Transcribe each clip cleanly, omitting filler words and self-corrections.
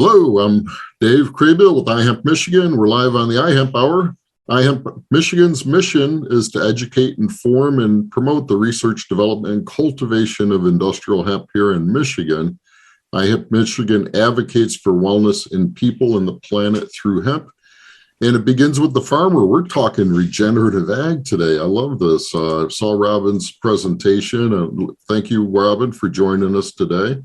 Hello, I'm Dave Craybill with iHemp Michigan. We're live on the iHemp Hour. iHemp Michigan's mission is to educate, inform, and promote the research, development, and cultivation of industrial hemp here in Michigan. iHemp Michigan advocates for wellness in people and the planet through hemp. And it begins with the farmer. We're talking regenerative ag today. I love this. Saw Robbin's presentation. Thank you, Robbin, for joining us today.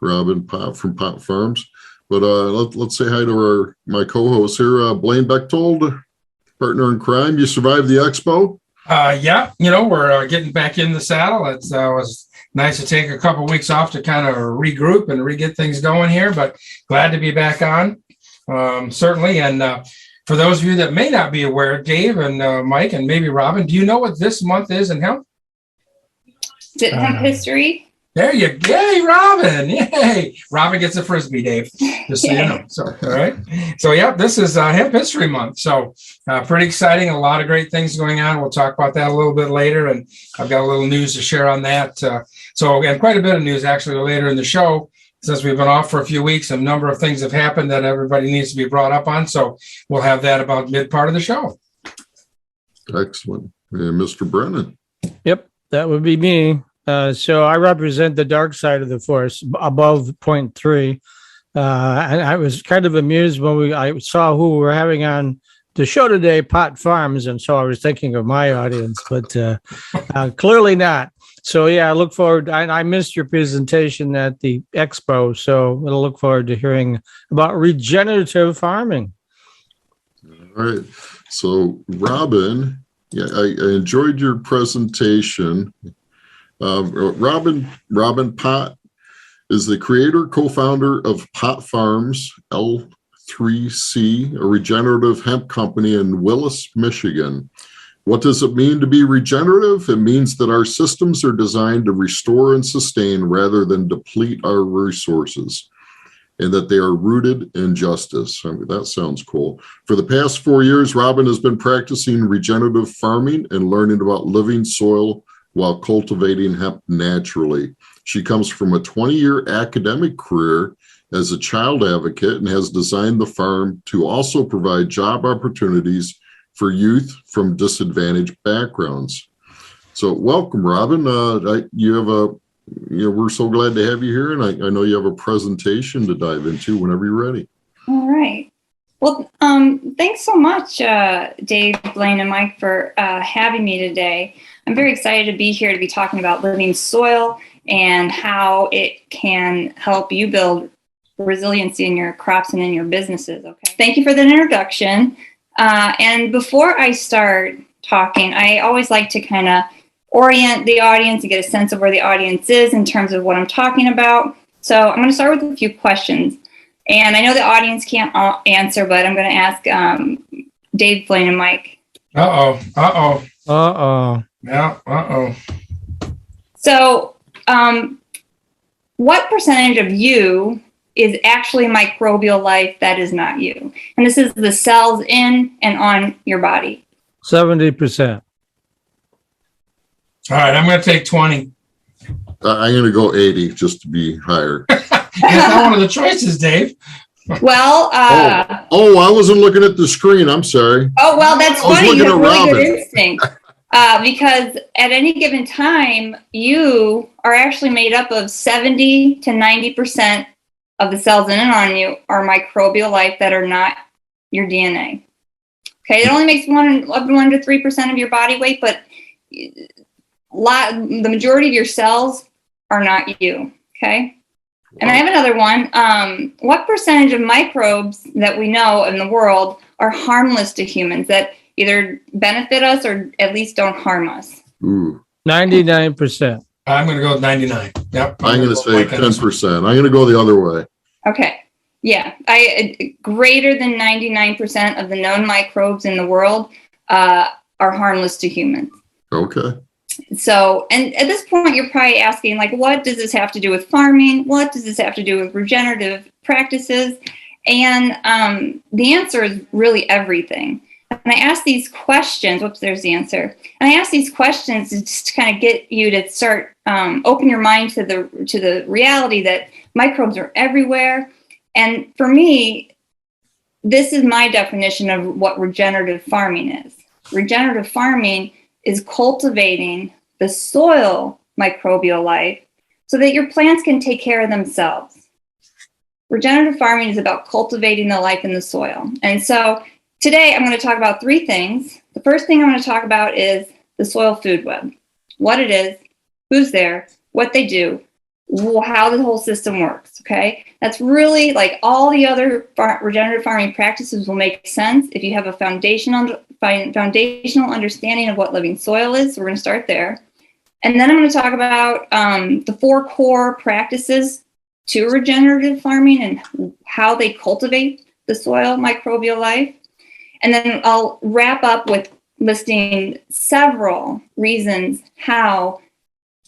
Robbin Pott from Pott Farms. But let's say hi to my co-host here, Blaine Bechtold, partner in crime. You survived the expo? Yeah, we're getting back in the saddle. It was nice to take a couple weeks off to kind of regroup and re-get things going here, but glad to be back on, certainly. And for those of you that may not be aware, Dave and Mike and maybe Robbin, do you know what this month is in hemp? Is it hemp history? There you go. Yay, Robbin. Yay. Robbin gets a Frisbee, Dave. Just so you know. So, all right. So, yeah, this is Hemp History Month. So, pretty exciting. A lot of great things going on. We'll talk about that a little bit later. And I've got a little news to share on that. And quite a bit of news actually later in the show. Since we've been off for a few weeks, a number of things have happened that everybody needs to be brought up on. So, we'll have that about mid part of the show. Excellent. And Mr. Brennan. Yep, that would be me. So I represent the dark side of the force above 0.3. And I was kind of amused when I saw who we were having on the show today, Pott Farms. And so I was thinking of my audience, but clearly not. So, yeah, I look forward. I missed your presentation at the expo. So I'll look forward to hearing about regenerative farming. All right. So, Robbin, yeah, I enjoyed your presentation. Robbin Pott is the creator, co-founder of Pott Farms, L3C, a regenerative hemp company in Willis, Michigan. What does it mean to be regenerative? It means that our systems are designed to restore and sustain rather than deplete our resources, and that they are rooted in justice. I mean, that sounds cool. For the past 4 years, Robbin has been practicing regenerative farming and learning about living soil while cultivating hemp naturally. She comes from a 20-year academic career as a child advocate and has designed the farm to also provide job opportunities for youth from disadvantaged backgrounds. So welcome, Robbin. We're so glad to have you here, and I know you have a presentation to dive into whenever you're ready. All right. Well, thanks so much, Dave, Blaine, and Mike for having me today. I'm very excited to be here to be talking about living soil and how it can help you build resiliency in your crops and in your businesses. Okay. Thank you for the introduction. And before I start talking, I always like to kind of orient the audience and get a sense of where the audience is in terms of what I'm talking about. So I'm going to start with a few questions. And I know the audience can't answer, but I'm going to ask Dave, Blaine, and Mike. Uh-oh. Yeah. So what percentage of you is actually microbial life that is not you? And this is the cells in and on your body. 70%. All right, I'm going to take 20. I'm going to go 80 just to be higher. That's not one of the choices, Dave. Well, I wasn't looking at the screen. I'm sorry. Oh, well, that's funny. You have really Robbin. good instinct. Because at any given time, you are actually made up of 70 to 90% of the cells in and on you are microbial life that are not your DNA. Okay, it only makes 1 to 3% of your body weight, but the majority of your cells are not you. Okay. And I have another one. What percentage of microbes that we know in the world are harmless to humans, that either benefit us or at least don't harm us? 99%. I'm going to go with 99. Yep. I'm going to say 10%. I'm going to go the other way. Okay. Yeah. Greater than 99% of the known microbes in the world are harmless to humans. Okay. So, and at this point, you're probably asking, like, what does this have to do with farming? What does this have to do with regenerative practices? And the answer is really everything. And I ask these questions. Whoops, there's the answer. And I ask these questions to just kind of get you to start open your mind to the reality that microbes are everywhere. And for me, this is my definition of what regenerative farming is. Regenerative farming is cultivating the soil microbial life so that your plants can take care of themselves. Regenerative farming is about cultivating the life in the soil. And so today I'm going to talk about three things. The first thing I'm going to talk about is the soil food web, what it is, who's there, what they do, how the whole system works, okay? That's really like all the other regenerative farming practices will make sense if you have a foundational understanding of what living soil is. So we're going to start there. And then I'm going to talk about the 4 core practices to regenerative farming and how they cultivate the soil microbial life. And then I'll wrap up with listing several reasons how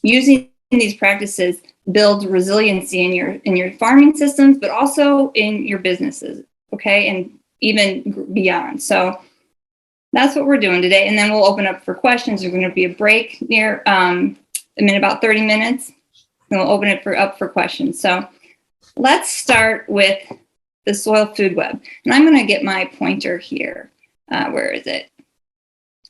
using these practices builds resiliency in your farming systems, but also in your businesses, okay, and even beyond. So that's what we're doing today. And then we'll open up for questions. There's going to be a break near in about 30 minutes, and we'll open it up for questions. So let's start with the soil food web. And I'm going to get my pointer here. Where is it?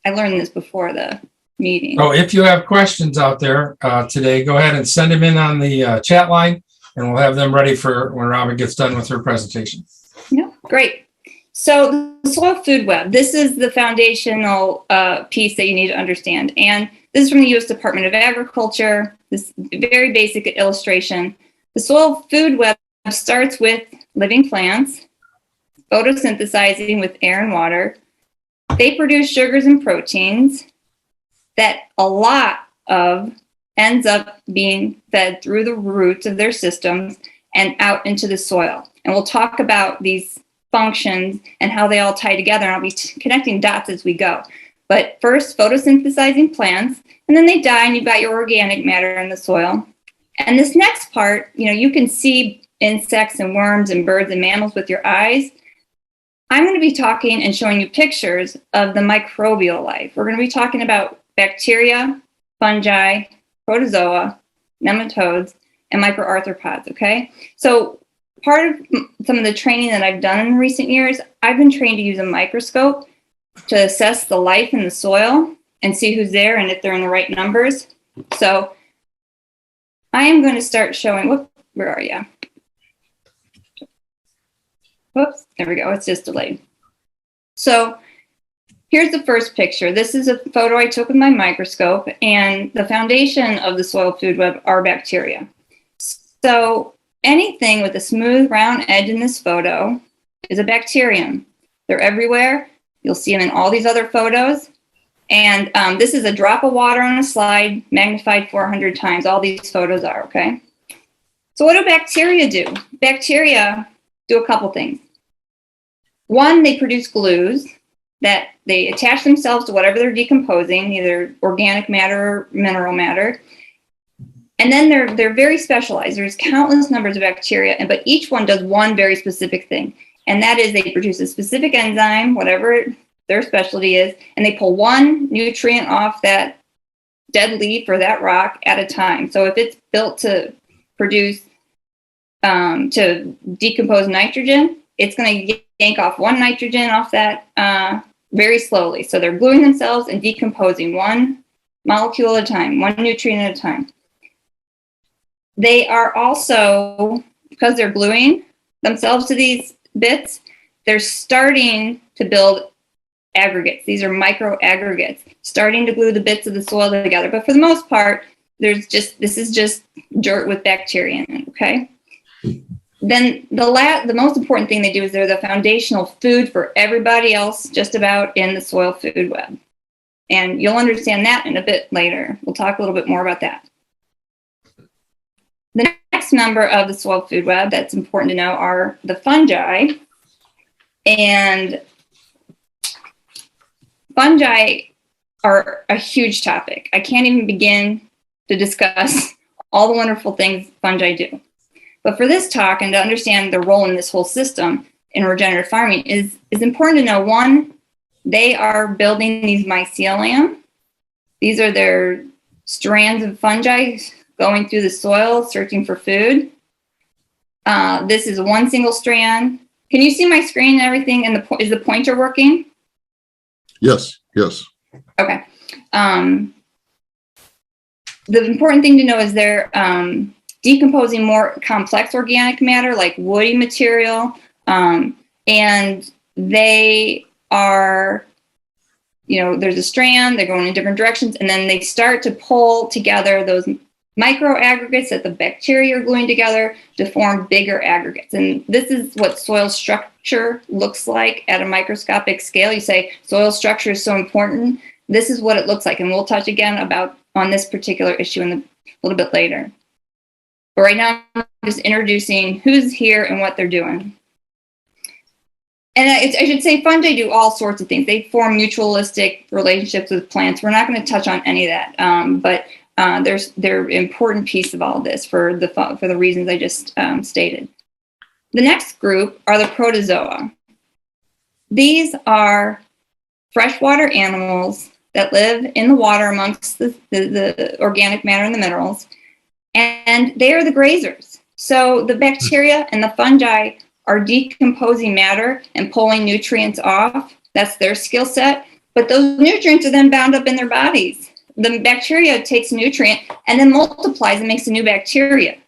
I learned this before the meeting. Oh, if you have questions out there today, go ahead and send them in on the chat line, and we'll have them ready for when Robbin gets done with her presentation. Yeah, great. So the soil food web, this is the foundational piece that you need to understand. And this is from the U.S. Department of Agriculture, this very basic illustration. The soil food web starts with living plants, photosynthesizing with air and water. They produce sugars and proteins that a lot of ends up being fed through the roots of their systems and out into the soil. And we'll talk about these functions and how they all tie together. And I'll be connecting dots as we go. But first, photosynthesizing plants, and then they die, and you've got your organic matter in the soil. And this next part, you can see insects and worms and birds and mammals with your eyes. I'm going to be talking and showing you pictures of the microbial life. We're going to be talking about bacteria, fungi, protozoa, nematodes, and microarthropods, okay? So part of some of the training that I've done in recent years, I've been trained to use a microscope to assess the life in the soil and see who's there and if they're in the right numbers. So I am going to start showing, where are you? Whoops, there we go, it's just delayed. So here's the first picture. This is a photo I took with my microscope, and the foundation of the soil food web are bacteria. So anything with a smooth round edge in this photo is a bacterium. They're everywhere. You'll see them in all these other photos. And this is a drop of water on a slide, magnified 400 times. All these photos are, okay? So what do bacteria do? Bacteria do a couple things. One, they produce glues that they attach themselves to whatever they're decomposing, either organic matter or mineral matter. And then they're very specialized. There's countless numbers of bacteria, but each one does one very specific thing. And that is they produce a specific enzyme, whatever their specialty is, and they pull one nutrient off that dead leaf or that rock at a time. So if it's built to produce, to decompose nitrogen, it's going to yank off one nitrogen off that very slowly. So they're gluing themselves and decomposing one molecule at a time, one nutrient at a time. They are also, because they're gluing themselves to these bits, they're starting to build aggregates. These are micro aggregates, starting to glue the bits of the soil together. But for the most part, this is just dirt with bacteria in it, okay? Then the most important thing they do is they're the foundational food for everybody else just about in the soil food web. And you'll understand that in a bit later. We'll talk a little bit more about that. The next member of the soil food web that's important to know are the fungi. And fungi are a huge topic. I can't even begin to discuss all the wonderful things fungi do. But for this talk and to understand their role in this whole system in regenerative farming is important to know, one, they are building these mycelium. These are their strands of fungi going through the soil, searching for food. This is one single strand. Can you see my screen and everything? And is the pointer working? Yes, yes. Okay. The important thing to know is they're decomposing more complex organic matter like woody material, and they are, there's a strand, they're going in different directions, and then they start to pull together those micro aggregates that the bacteria are gluing together to form bigger aggregates. And this is what soil structure looks like at a microscopic scale. You say soil structure is so important. This is what it looks like. And we'll touch again on this particular issue a little bit later. But right now, I'm just introducing who's here and what they're doing. And I should say fungi do all sorts of things. They form mutualistic relationships with plants. We're not going to touch on any of that, but they're an important piece of all this for the reasons I just stated. The next group are the protozoa. These are freshwater animals that live in the water amongst the organic matter and the minerals, and they are the grazers. So the bacteria and the fungi are decomposing matter and pulling nutrients off. That's their skill set, but those nutrients are then bound up in their bodies. The bacteria takes a nutrient and then multiplies and makes a new bacteria.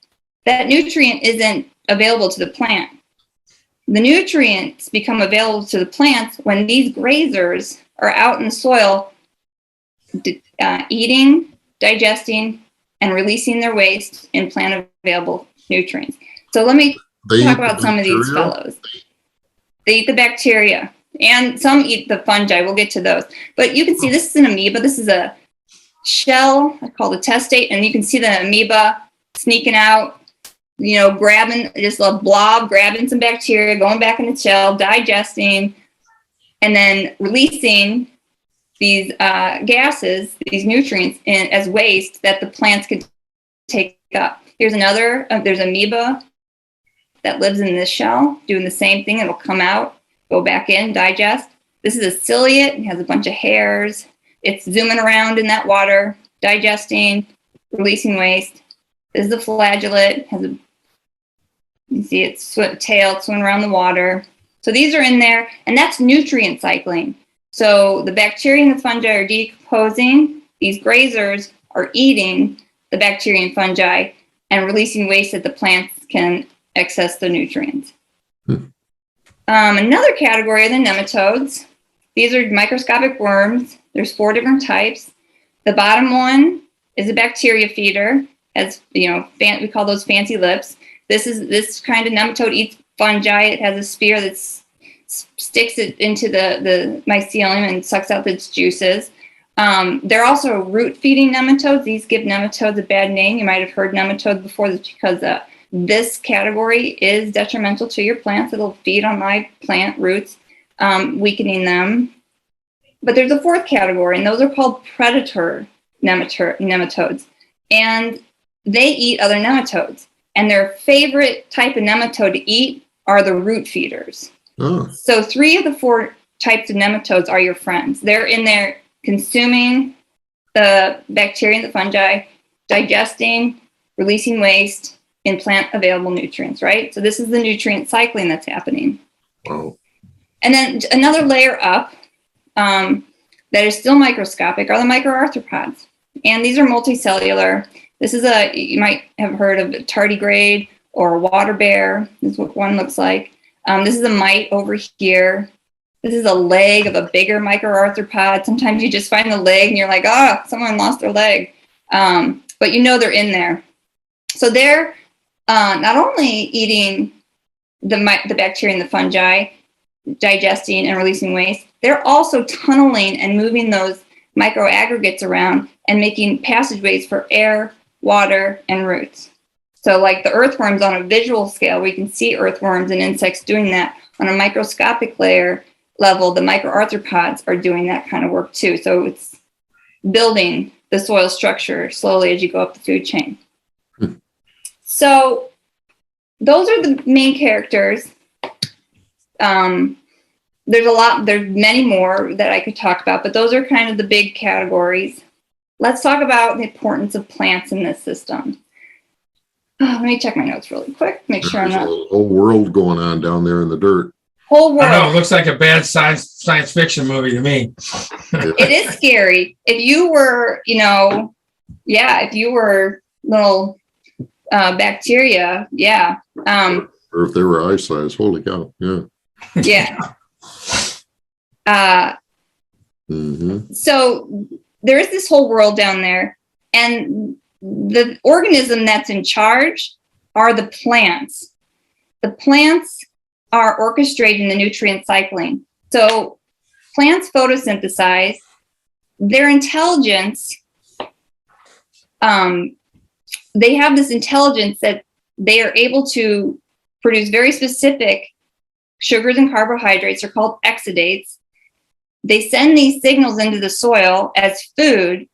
That nutrient isn't available to the plant. The nutrients become available to the plants when these grazers are out in the soil eating, digesting, and releasing their waste in plant available nutrients. So let me talk about some of these fellows. They eat the bacteria, and some eat the fungi. We'll get to those. But you can see this is an amoeba. This is a shell, I call it testate, and you can see the amoeba sneaking out, grabbing just a blob, grabbing some bacteria, going back in the shell, digesting, and then releasing these gases, these nutrients as waste that the plants can take up. Here's another, there's amoeba that lives in this shell, doing the same thing. It'll come out, go back in, digest. This is a ciliate. It has a bunch of hairs. It's zooming around in that water, digesting, releasing waste. This is the flagellate. You see its tail swimming around the water. So these are in there, and that's nutrient cycling. So the bacteria and the fungi are decomposing. These grazers are eating the bacteria and fungi and releasing waste that the plants can access the nutrients. Another category are the nematodes. These are microscopic worms. There's 4 different types. The bottom one is a bacteria feeder. Has, we call those fancy lips. This kind of nematode eats fungi. It has a spear that sticks it into the mycelium and sucks out its juices. They're also root-feeding nematodes. These give nematodes a bad name. You might have heard nematodes before because this category is detrimental to your plants. It'll feed on live plant roots, weakening them. But there's a 4th category, and those are called predator nematodes. And they eat other nematodes. And their favorite type of nematode to eat are the root feeders. Oh. So 3 of the 4 types of nematodes are your friends. They're in there consuming the bacteria and the fungi, digesting, releasing waste in plant available nutrients, right? So this is the nutrient cycling that's happening. Wow. And then another layer up that is still microscopic are the microarthropods. And these are multicellular. This is you might have heard of a tardigrade or a water bear. This is what one looks like. This is a mite over here. This is a leg of a bigger microarthropod. Sometimes you just find the leg and you're like, someone lost their leg. But they're in there. So they're not only eating the bacteria and the fungi, digesting and releasing waste, they're also tunneling and moving those microaggregates around and making passageways for air, water, and roots. So like the earthworms on a visual scale, we can see earthworms and insects doing that. On a microscopic level, the microarthropods are doing that kind of work too. So it's building the soil structure slowly as you go up the food chain. So those are the main characters. There's many more that I could talk about, but those are kind of the big categories. Let's talk about the importance of plants in this system. let me check my notes really quick. Make sure I'm There's a not. whole world going on down there in the dirt. Whole I know, it world. looks like a bad science fiction movie to me. It is scary. If you were, if you were little bacteria, yeah. Or if they were eye size, holy cow. Yeah. Yeah. So there is this whole world down there, and the organism that's in charge are the plants. The plants are orchestrating the nutrient cycling. So plants photosynthesize. Their intelligence, they have this intelligence that they are able to produce very specific sugars and carbohydrates. Are called exudates. They send these signals into the soil as food,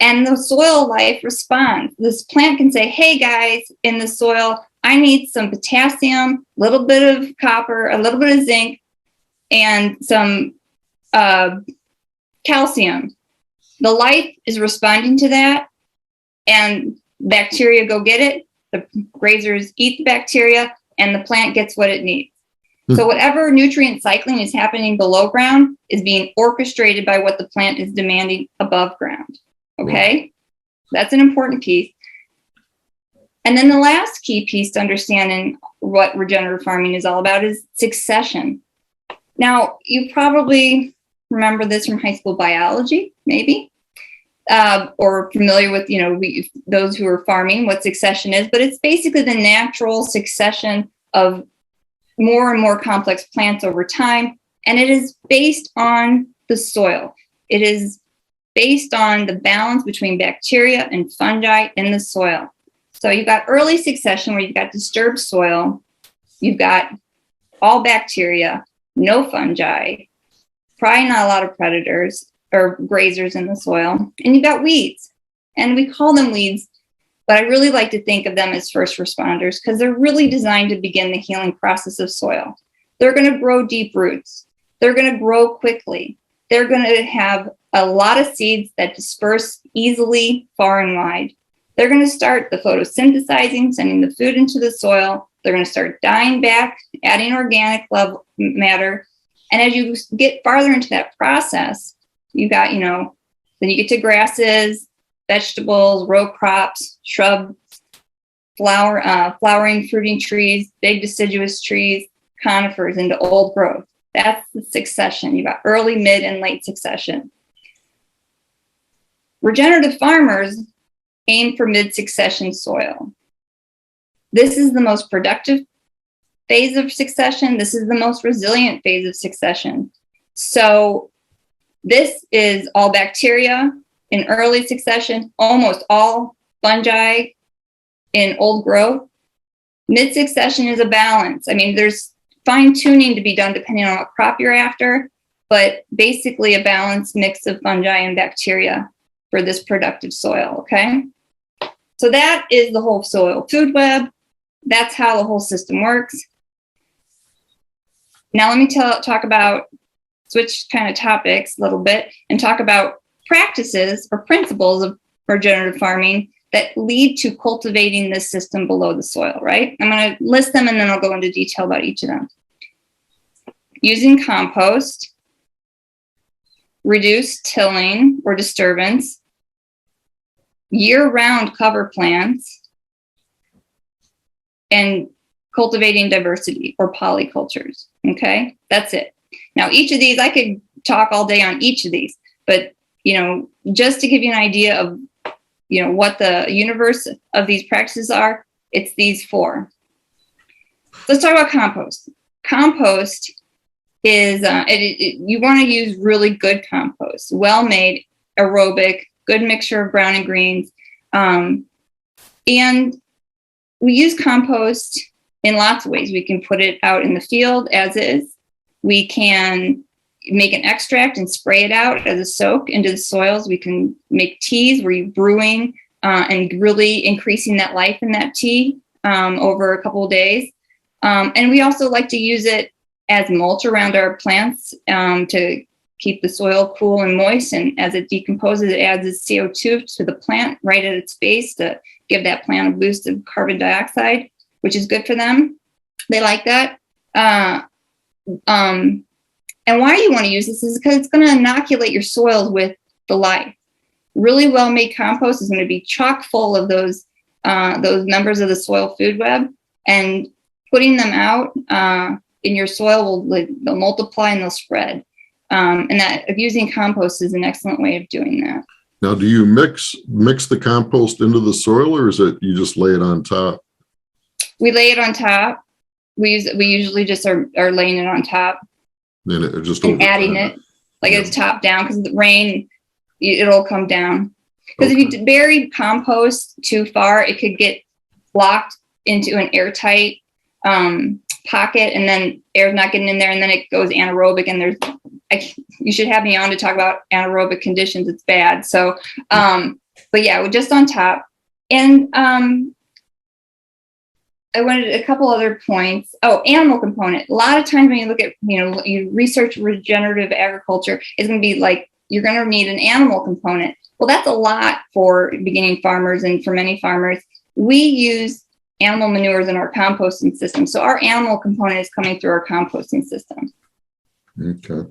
and the soil life responds. This plant can say, hey guys, in the soil, I need some potassium, a little bit of copper, a little bit of zinc, and some calcium. The life is responding to that, and bacteria go get it. The grazers eat the bacteria, and the plant gets what it needs. So whatever nutrient cycling is happening below ground is being orchestrated by what the plant is demanding above ground. Okay? That's an important piece. And then the last key piece to understanding what regenerative farming is all about is succession. Now, you probably remember this from high school biology, maybe, or familiar with, those who are farming, what succession is, but it's basically the natural succession of more and more complex plants over time. And it is based on the soil. It is based on the balance between bacteria and fungi in the soil. So you've got early succession where you've got disturbed soil. You've got all bacteria, no fungi, probably not a lot of predators or grazers in the soil. And you've got weeds. And we call them weeds, but I really like to think of them as first responders because they're really designed to begin the healing process of soil. They're going to grow deep roots. They're going to grow quickly. They're going to have a lot of seeds that disperse easily far and wide. They're going to start the photosynthesizing, sending the food into the soil. They're going to start dying back, adding organic matter. And as you get farther into that process, you got, then you get to grasses, vegetables, row crops, shrubs, flowering, fruiting trees, big deciduous trees, conifers into old growth. That's the succession. You've got early, mid, and late succession. Regenerative farmers aim for mid-succession soil. This is the most productive phase of succession. This is the most resilient phase of succession. So this is all bacteria in early succession, almost all fungi in old growth. Mid-succession is a balance. I mean, there's fine-tuning to be done depending on what crop you're after, but basically a balanced mix of fungi and bacteria for this productive soil, okay? So that is the whole soil food web. That's how the whole system works. Now let me switch kind of topics a little bit and talk about practices or principles of regenerative farming that lead to cultivating this system below the soil, right? I'm going to list them and then I'll go into detail about each of them. Using compost, reduce tilling or disturbance, year-round cover plants, and cultivating diversity or polycultures, okay? That's it. Now, each of these, I could talk all day on each of these, but, just to give you an idea of, what the universe of these practices are, it's these four. Let's talk about compost. Compost is, you want to use really good compost, well-made, aerobic, good mixture of brown and greens. And we use compost in lots of ways. We can put it out in the field as is. We can make an extract and spray it out as a soak into the soils. We can make teas where you're brewing and really increasing that life in that tea over a couple of days. And we also like to use it as mulch around our plants to keep the soil cool and moist. And as it decomposes, it adds its CO2 to the plant right at its base to give that plant a boost of carbon dioxide, which is good for them. They like that. And why you want to use this is because it's going to inoculate your soils with the life. Really well-made compost is going to be chock full of those members of the soil food web, and putting them out in your soil they'll multiply and they'll spread. And that using compost is an excellent way of doing that. Now, do you mix the compost into the soil, or is it you just lay it on top? We lay it on top. We usually just are laying it on top. And it just and adding it like it's top down, because the rain, it'll come down. Because if you bury compost too far, it could get locked into an airtight pocket, and then air's not getting in there, and then it goes anaerobic. And you should have me on to talk about anaerobic conditions. It's bad. So, but yeah, we're just on top. And I wanted a couple other points. Oh, animal component. A lot of times when you look at, you research regenerative agriculture, it's going to be like, you're going to need an animal component. Well, that's a lot for beginning farmers, and for many farmers. We use animal manures in our composting system. So our animal component is coming through our composting system. Okay.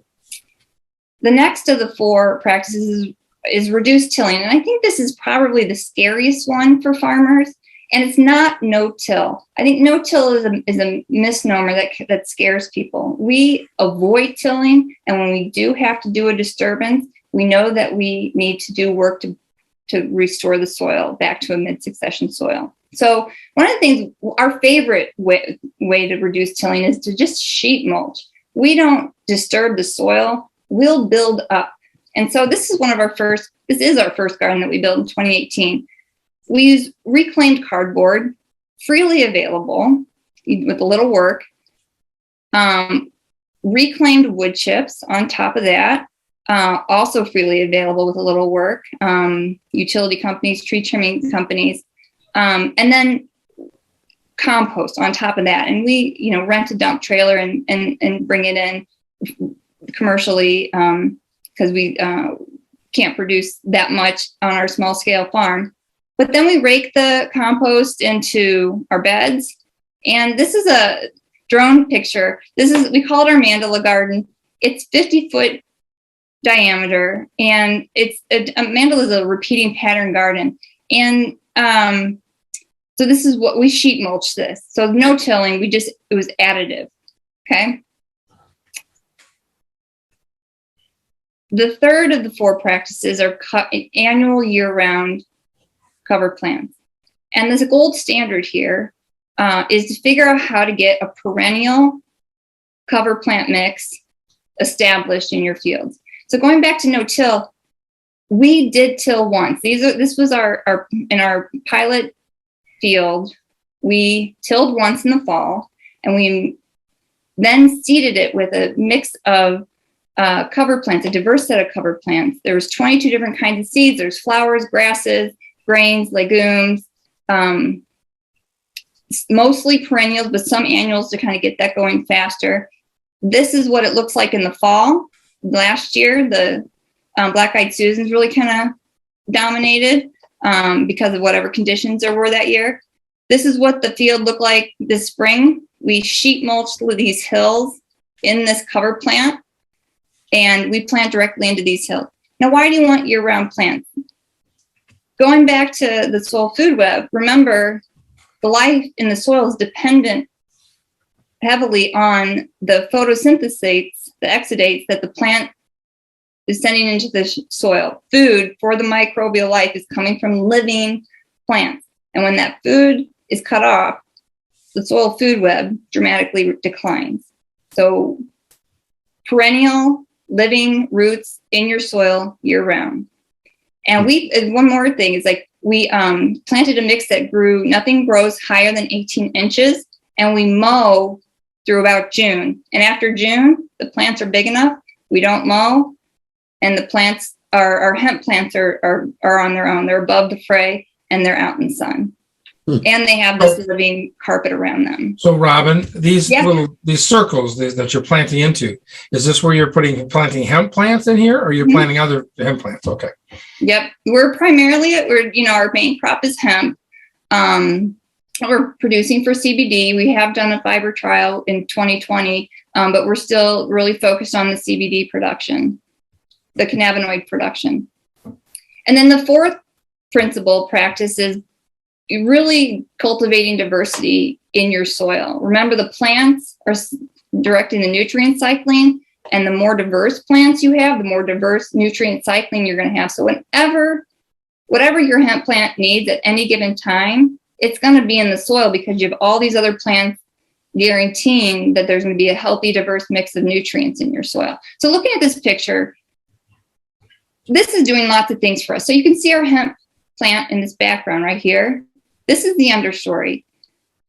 The next of the 4 practices is reduced tilling. And I think this is probably the scariest one for farmers. And it's not no-till. I think no-till is a misnomer that scares people. We avoid tilling, and when we do have to do a disturbance, we know that we need to do work to restore the soil back to a mid-succession soil. So one of the things, our favorite way to reduce tilling is to just sheet mulch. We don't disturb the soil, we'll build up. And so this is our first garden that we built in 2018. We use reclaimed cardboard, freely available with a little work, reclaimed wood chips on top of that, also freely available with a little work, utility companies, tree trimming companies, and then compost on top of that. And we, rent a dump trailer and bring it in commercially because we can't produce that much on our small scale farm. But then we rake the compost into our beds. And this is a drone picture. We call it our mandala garden. It's 50-foot diameter, and it's a mandala is a repeating pattern garden. And so this is what we sheet mulch this. So no tilling, it was additive. Okay. The third of the 4 practices are annual year-round cover plants. And there's a gold standard here is to figure out how to get a perennial cover plant mix established in your fields. So going back to no-till, we did till once. This was in our pilot field. We tilled once in the fall, and we then seeded it with a mix of cover plants, a diverse set of cover plants. There was 22 different kinds of seeds. There's flowers, grasses, grains, legumes, mostly perennials, but some annuals to kind of get that going faster. This is what it looks like in the fall. Last year, the black-eyed Susans really kind of dominated because of whatever conditions there were that year. This is what the field looked like this spring. We sheet mulched these hills in this cover plant, and we plant directly into these hills. Now, why do you want year-round plants? Going back to the soil food web, remember, the life in the soil is dependent heavily on the photosynthesis, the exudates that the plant is sending into the soil. Food for the microbial life is coming from living plants. And when that food is cut off, the soil food web dramatically declines. So perennial living roots in your soil year-round. And one more thing is we planted a mix that nothing grows higher than 18 inches, and we mow through about June. And after June, the plants are big enough, we don't mow, and the plants, our hemp plants are on their own. They're above the fray, and they're out in the sun. And they have this living carpet around them. So Robin, these Yeah. these circles that you're planting into, is this where you're planting hemp plants in here, or you're Mhm. planting other hemp plants? Okay. Yep. We're our main crop is hemp. We're producing for CBD. We have done a fiber trial in 2020, but we're still really focused on the CBD production, the cannabinoid production. And then the fourth principle practice is really cultivating diversity in your soil. Remember, the plants are directing the nutrient cycling, and the more diverse plants you have, the more diverse nutrient cycling you're going to have. So whatever your hemp plant needs at any given time, it's going to be in the soil because you have all these other plants guaranteeing that there's going to be a healthy, diverse mix of nutrients in your soil. So looking at this picture, this is doing lots of things for us. So you can see our hemp plant in this background right here. This is the understory.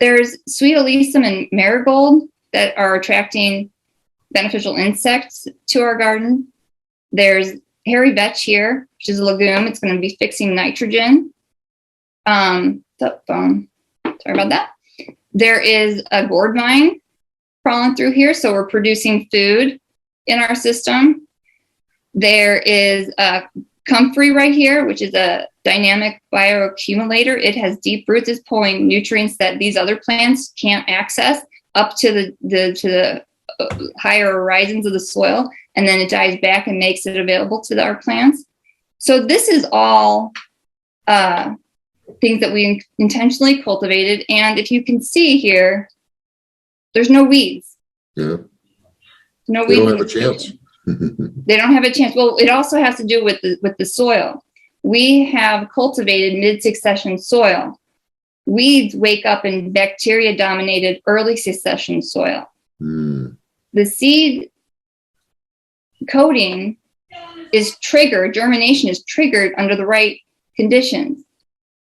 There's sweet alyssum and marigold that are attracting beneficial insects to our garden. There's hairy vetch here, which is a legume. It's going to be fixing nitrogen. Sorry about that. There is a gourd vine crawling through here, so we're producing food in our system. There is a comfrey right here, which is a dynamic bioaccumulator. It has deep roots. It's pulling nutrients that these other plants can't access up to the higher horizons of the soil, and then it dives back and makes it available to our plants. So this is all things that we intentionally cultivated. And if you can see here, there's no weeds. Yeah. No They weeds. don't have a chance. They don't have a chance. Well, it also has to do with the soil. We have cultivated mid-succession soil. Weeds wake up in bacteria-dominated early succession soil. Mm. The seed coating is triggered, germination is triggered under the right conditions.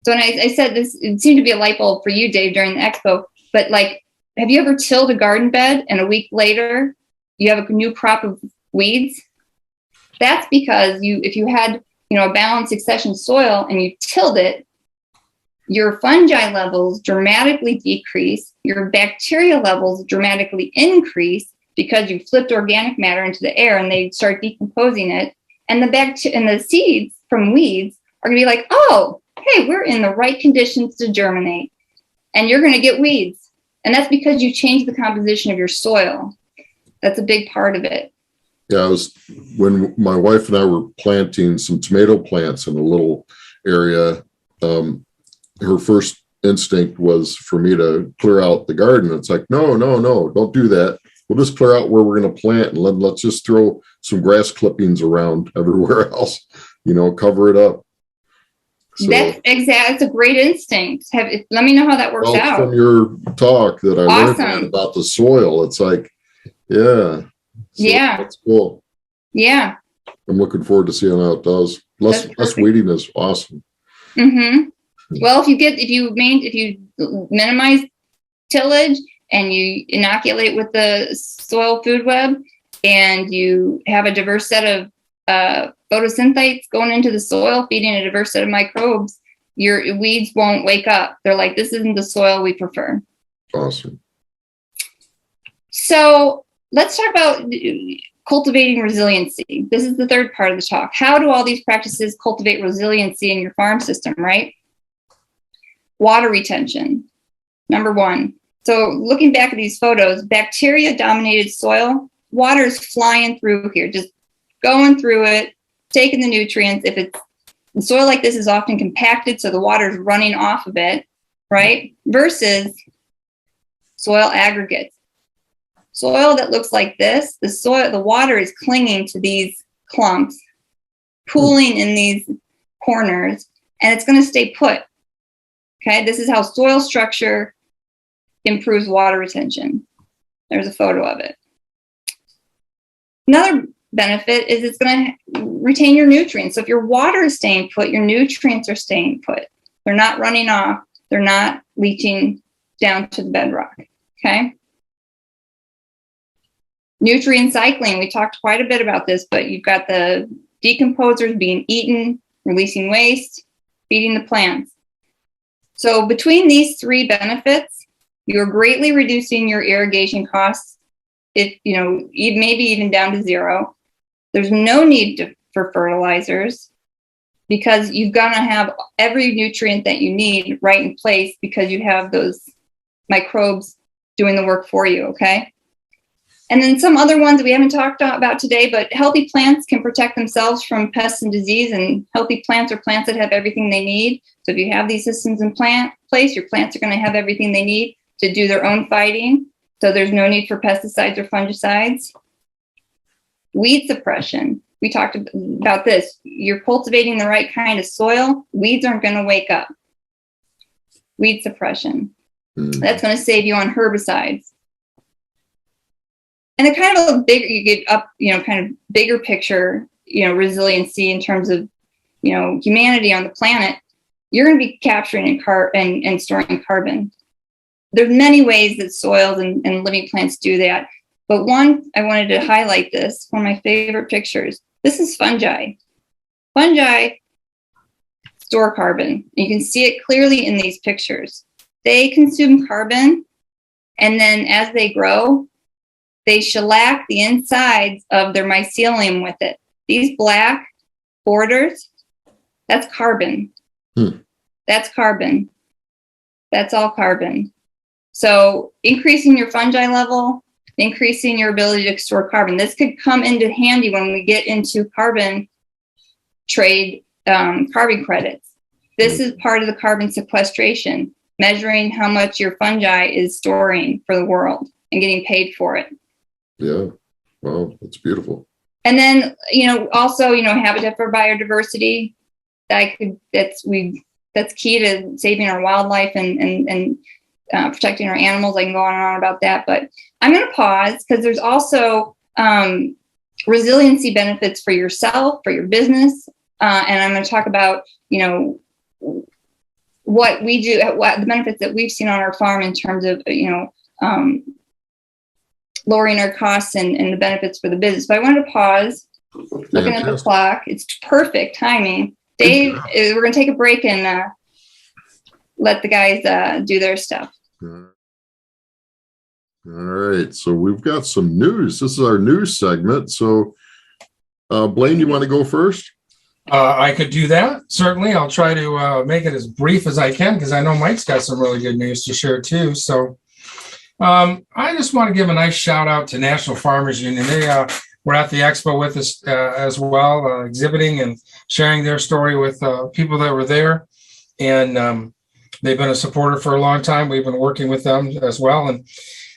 So when I said this, it seemed to be a light bulb for you, Dave, during the expo, but like, have you ever tilled a garden bed and a week later you have a new crop of weeds? That's because if you had, a balanced succession soil and you tilled it, your fungi levels dramatically decrease, your bacteria levels dramatically increase because you flipped organic matter into the air and they start decomposing it. And the seeds from weeds are going to be like, oh, hey, we're in the right conditions to germinate. And you're going to get weeds. And that's because you changed the composition of your soil. That's a big part of it. Yeah, when my wife and I were planting some tomato plants in a little area, her first instinct was for me to clear out the garden. It's like, no, don't do that. We'll just clear out where we're going to plant and let's just throw some grass clippings around everywhere else, cover it up. So, that's exactly. It's a great instinct. Let me know how that works out. From your talk that I learned Awesome. about the soil, it's like, yeah. So Yeah. That's cool. Yeah. I'm looking forward to seeing how it does. Less weeding is awesome. Mm-hmm. Well, if you minimize tillage and you inoculate with the soil food web and you have a diverse set of photosynthates going into the soil, feeding a diverse set of microbes, your weeds won't wake up. They're like, this isn't the soil we prefer. Awesome. So let's talk about cultivating resiliency. This is the third part of the talk. How do all these practices cultivate resiliency in your farm system, right? Water retention, number one. So looking back at these photos, bacteria-dominated soil, water is flying through here, just going through it, taking the nutrients. The soil like this is often compacted, so the water is running off of it, right? Versus soil aggregates. Soil that looks like this, the water is clinging to these clumps, pooling in these corners, and it's going to stay put. Okay, this is how soil structure improves water retention. There's a photo of it. Another benefit is it's going to retain your nutrients. So if your water is staying put, your nutrients are staying put. They're not running off. They're not leaching down to the bedrock. Okay. Nutrient cycling, we talked quite a bit about this, but you've got the decomposers being eaten, releasing waste, feeding the plants. So between these three benefits, you're greatly reducing your irrigation costs, if maybe even down to zero. There's no need for fertilizers because you're going to have every nutrient that you need right in place because you have those microbes doing the work for you, okay? And then some other ones that we haven't talked about today, but healthy plants can protect themselves from pests and disease, and healthy plants are plants that have everything they need. So if you have these systems in place, your plants are going to have everything they need to do their own fighting. So there's no need for pesticides or fungicides. Weed suppression. We talked about this. You're cultivating the right kind of soil. Weeds aren't going to wake up. Weed suppression. That's going to save you on herbicides. And a kind of a bigger, you get up, kind of bigger picture, resiliency in terms of, humanity on the planet. You're going to be capturing and storing carbon. There's many ways that soils and living plants do that. But one, I wanted to highlight this, one of my favorite pictures. This is fungi. Fungi store carbon. You can see it clearly in these pictures. They consume carbon, and then as they grow, they shellac the insides of their mycelium with it. These black borders, that's carbon. That's carbon. That's all carbon. So increasing your fungi level, increasing your ability to store carbon. This could come into handy when we get into carbon trade, carbon credits. This is part of the carbon sequestration, measuring how much your fungi is storing for the world and getting paid for it. Yeah. Wow. That's beautiful. And then, also, habitat for biodiversity. That's key to saving our wildlife and protecting our animals. I can go on and on about that, but I'm going to pause because there's also resiliency benefits for yourself, for your business. And I'm going to talk about, what we do, what the benefits that we've seen on our farm in terms of, lowering our costs and the benefits for the business. But I wanted to pause, looking at the clock. It's perfect timing. Dave, we're going to take a break and let the guys do their stuff. All right. So we've got some news. This is our news segment. So Blaine, you want to go first? I could do that. Certainly. I'll try to make it as brief as I can because I know Mike's got some really good news to share too. So I just want to give a nice shout out to National Farmers Union. They were at the expo with us as well, exhibiting and sharing their story with people that were there. And they've been a supporter for a long time. We've been working with them as well. And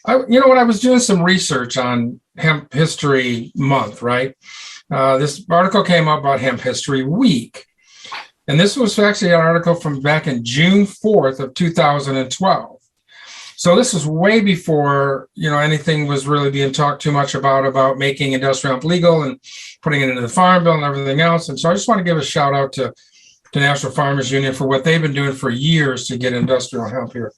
when I was doing some research on Hemp History Month, right? This article came up about Hemp History Week. And this was actually an article from back in June 4th of 2012. So this is way before, anything was really being talked too much about making industrial hemp legal and putting it into the Farm Bill and everything else. And so I just want to give a shout out to National Farmers Union for what they've been doing for years to get industrial hemp here.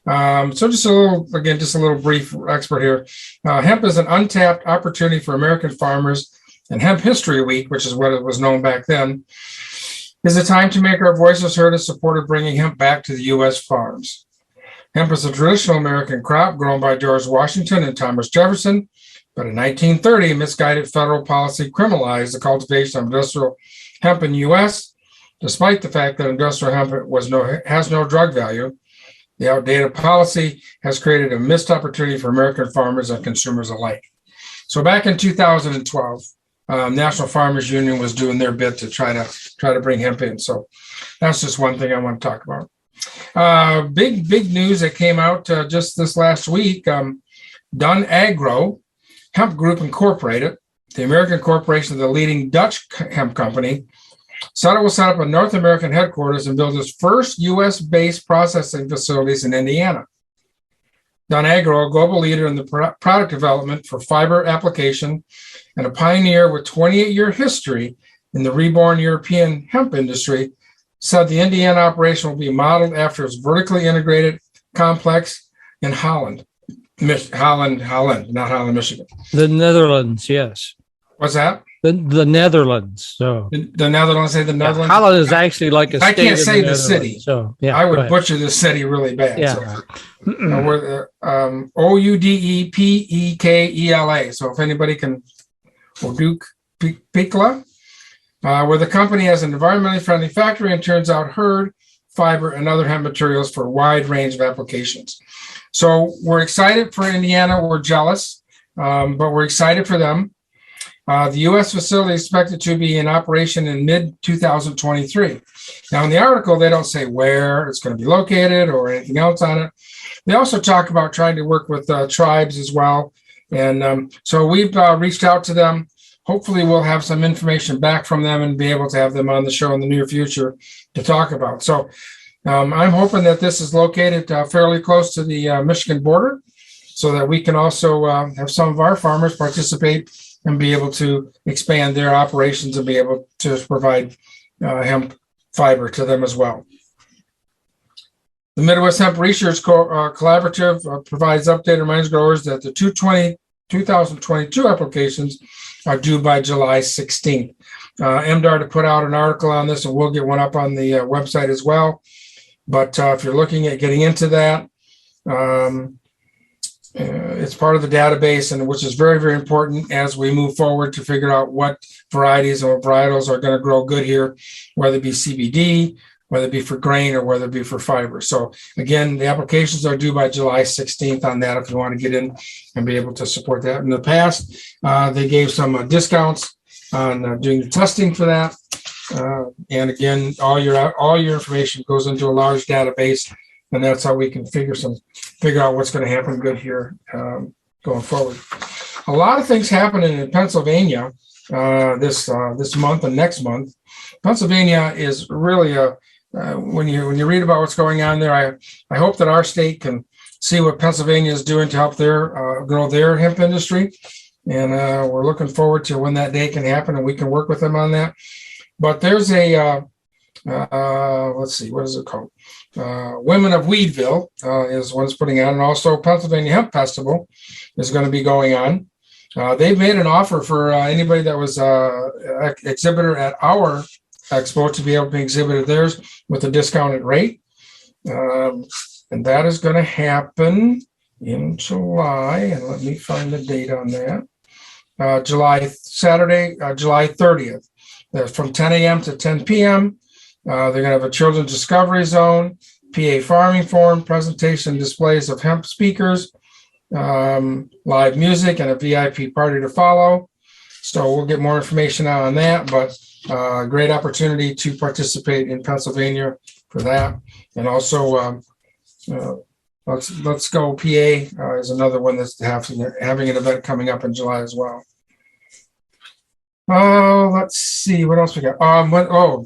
So just a little brief expert here. Hemp is an untapped opportunity for American farmers, and Hemp History Week, which is what it was known back then, is a time to make our voices heard in support of bringing hemp back to the U.S. farms. Hemp is a traditional American crop grown by George Washington and Thomas Jefferson, but in 1930, misguided federal policy criminalized the cultivation of industrial hemp in the U.S., despite the fact that industrial hemp has no drug value. The outdated policy has created a missed opportunity for American farmers and consumers alike. So back in 2012, National Farmers Union was doing their bit to try to bring hemp in. So that's just one thing I want to talk about. Big news that came out just this last week. Dun Agro Hemp Group Incorporated, the American corporation of the leading Dutch hemp company, said it will set up a North American headquarters and build its first U.S.-based processing facilities in Indiana. Dun Agro, a global leader in the product development for fiber application and a pioneer with 28-year history in the reborn European hemp industry, said the Indiana operation will be modeled after its vertically integrated complex in Holland, not Holland, Michigan. The Netherlands, yes. What's that? The Netherlands. So The Netherlands, say the Netherlands. Holland is actually like a I state can't in say the Netherlands. city. So yeah, I go would ahead. butcher the city really bad. Yeah. So, we're Oudepekela. So if anybody can, Oudepekela, where the company has an environmentally friendly factory and turns out herd, fiber, and other hemp materials for a wide range of applications. So we're excited for Indiana. We're jealous, but we're excited for them. The U.S. facility is expected to be in operation in mid-2023. Now, in the article, they don't say where it's going to be located or anything else on it. They also talk about trying to work with tribes as well. And so we've reached out to them. Hopefully, we'll have some information back from them and be able to have them on the show in the near future to talk about. So I'm hoping that this is located fairly close to the Michigan border so that we can also have some of our farmers participate and be able to expand their operations and be able to provide hemp fiber to them as well. The Midwest Hemp Research Collaborative provides updated reminds growers that the 2022 applications are due by July 16th. MDAR to put out an article on this, and we'll get one up on the website as well. But if you're looking at getting into that, it's part of the database, and which is very, very important as we move forward to figure out what varieties or varietals are going to grow good here, whether it be CBD, whether it be for grain, or whether it be for fiber. So again, the applications are due by July 16th on that if you want to get in and be able to support that. In the past, they gave some discounts on doing the testing for that. And again, all your information goes into a large database, and that's how we can figure out what's going to happen good here going forward. A lot of things happening in Pennsylvania this month and next month. Pennsylvania is really when you read about what's going on there, I hope that our state can see what Pennsylvania is doing to help their grow their hemp industry, and we're looking forward to when that day can happen and we can work with them on that. But there's a let's see, what is it called? Women of Weedville is what it's putting on, and also Pennsylvania Hemp Festival is going to be going on. They've made an offer for anybody that was exhibitor at our expo to be able to exhibit at theirs with a discounted rate. And that is going to happen in July. And let me find the date on that. Saturday, July 30th. That's from 10 a.m. to 10 p.m. They're going to have a children's discovery zone, PA farming forum, presentation displays of hemp speakers, live music, and a VIP party to follow. So we'll get more information out on that, but great opportunity to participate in Pennsylvania for that. And also Let's Go PA is another one that's having an event coming up in July as well. Let's see what else we got.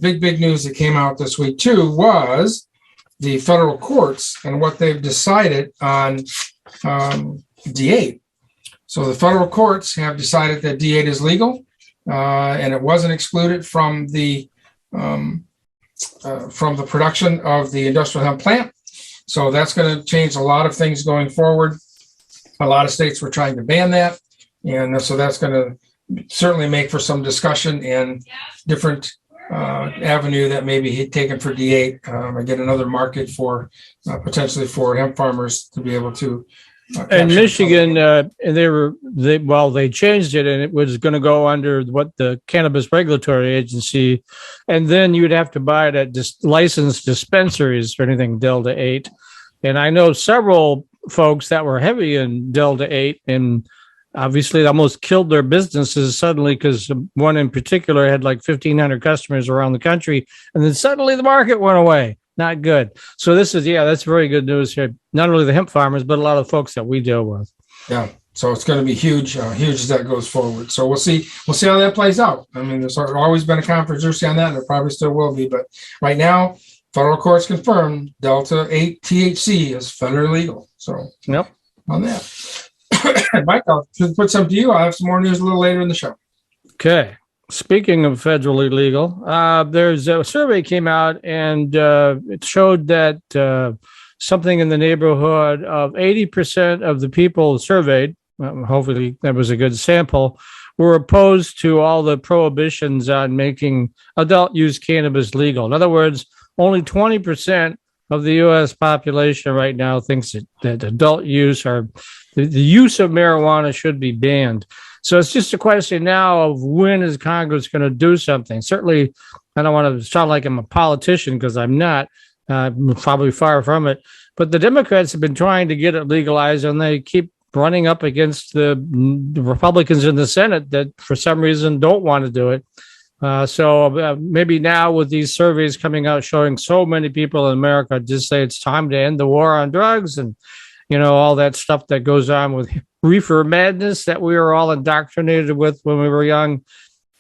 Big news that came out this week too was the federal courts and what they've decided on D8. So the federal courts have decided that D8 is legal, and it wasn't excluded from the production of the industrial hemp plant. So that's going to change a lot of things going forward. A lot of states were trying to ban that, and so that's going to certainly make for some discussion and different avenue that may be taken for D8 and get another market for potentially for hemp farmers to be able to. In Michigan, they changed it, and it was going to go under what the Cannabis Regulatory Agency, and then you'd have to buy it at licensed dispensaries for anything Delta 8. And I know several folks that were heavy in Delta 8, and obviously they almost killed their businesses suddenly because one in particular had like 1,500 customers around the country, and then suddenly the market went away. Not good. So that's very good news here. Not only the hemp farmers, but a lot of folks that we deal with. Yeah. So it's going to be huge as that goes forward. So we'll see how that plays out. I mean, there's always been a controversy on that, and there probably still will be. But right now, federal courts confirmed Delta 8 THC is federally legal. So yep. On that. Mike, I'll put some to you. I'll have some more news a little later in the show. Okay. Speaking of federally legal, there's a survey came out, and it showed that something in the neighborhood of 80% of the people surveyed, hopefully that was a good sample, we're opposed to all the prohibitions on making adult use cannabis legal. In other words, only 20% of the U.S. population right now thinks that adult use or the use of marijuana should be banned. So it's just a question now of when is Congress going to do something? Certainly, I don't want to sound like I'm a politician because I'm not, probably far from it. But the Democrats have been trying to get it legalized, and they keep running up against the Republicans in the Senate that for some reason don't want to do it. So maybe now with these surveys coming out showing so many people in America just say it's time to end the war on drugs and, all that stuff that goes on with reefer madness that we were all indoctrinated with when we were young,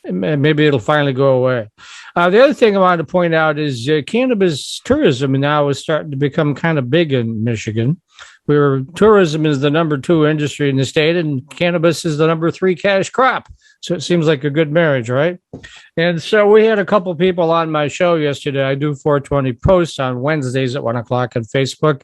maybe it'll finally go away. The other thing I wanted to point out is cannabis tourism now is starting to become kind of big in Michigan, where tourism is the number 2 industry in the state and cannabis is the number 3 cash crop. So it seems like a good marriage, right? And so we had a couple people on my show yesterday. I do 420 posts on Wednesdays at 1 o'clock on Facebook.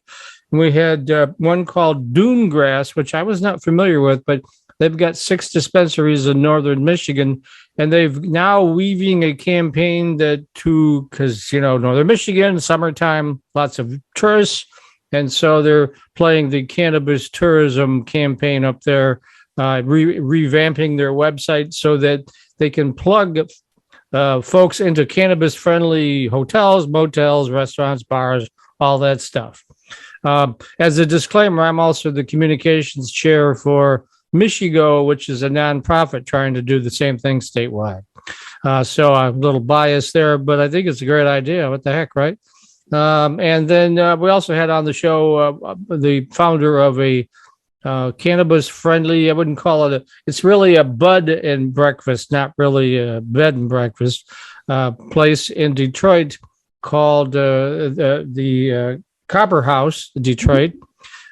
And we had one called Dune Grass, which I was not familiar with, but they've got 6 dispensaries in northern Michigan, and they've now weaving a campaign because northern Michigan, summertime, lots of tourists, and so they're playing the cannabis tourism campaign up there, revamping their website so that they can plug folks into cannabis-friendly hotels, motels, restaurants, bars, all that stuff. As a disclaimer, I'm also the communications chair for Michigo, which is a nonprofit trying to do the same thing statewide. So I'm a little biased there, but I think it's a great idea. What the heck, right? And then we also had on the show the founder of a cannabis-friendly, I wouldn't call it it's really a bud and breakfast, not really a bed and breakfast place in Detroit called the Copper House, Detroit,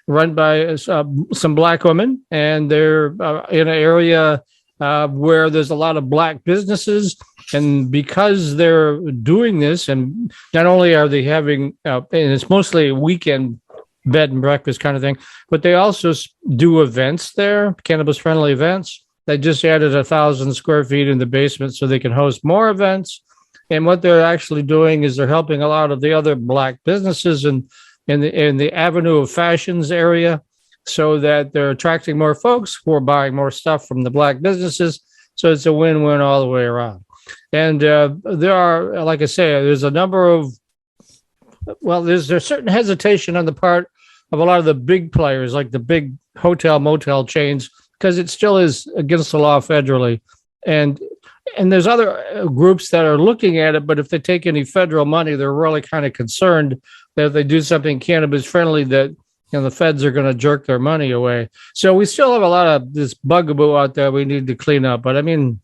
run by some Black women, and they're in an area where there's a lot of Black businesses. And because they're doing this, and not only are they having, and it's mostly a weekend bed and breakfast kind of thing, but they also do events there, cannabis-friendly events. They just added 1,000 square feet in the basement so they can host more events. And what they're actually doing is they're helping a lot of the other Black businesses in the Avenue of Fashions area, so that they're attracting more folks who are buying more stuff from the Black businesses. So it's a win-win all the way around. And there are, like I say, there's a number of, there's a certain hesitation on the part of a lot of the big players, like the big hotel, motel chains, because it still is against the law federally. And there's other groups that are looking at it, but if they take any federal money, they're really kind of concerned that if they do something cannabis friendly, that the feds are going to jerk their money away. So we still have a lot of this bugaboo out there we need to clean up. But I mean,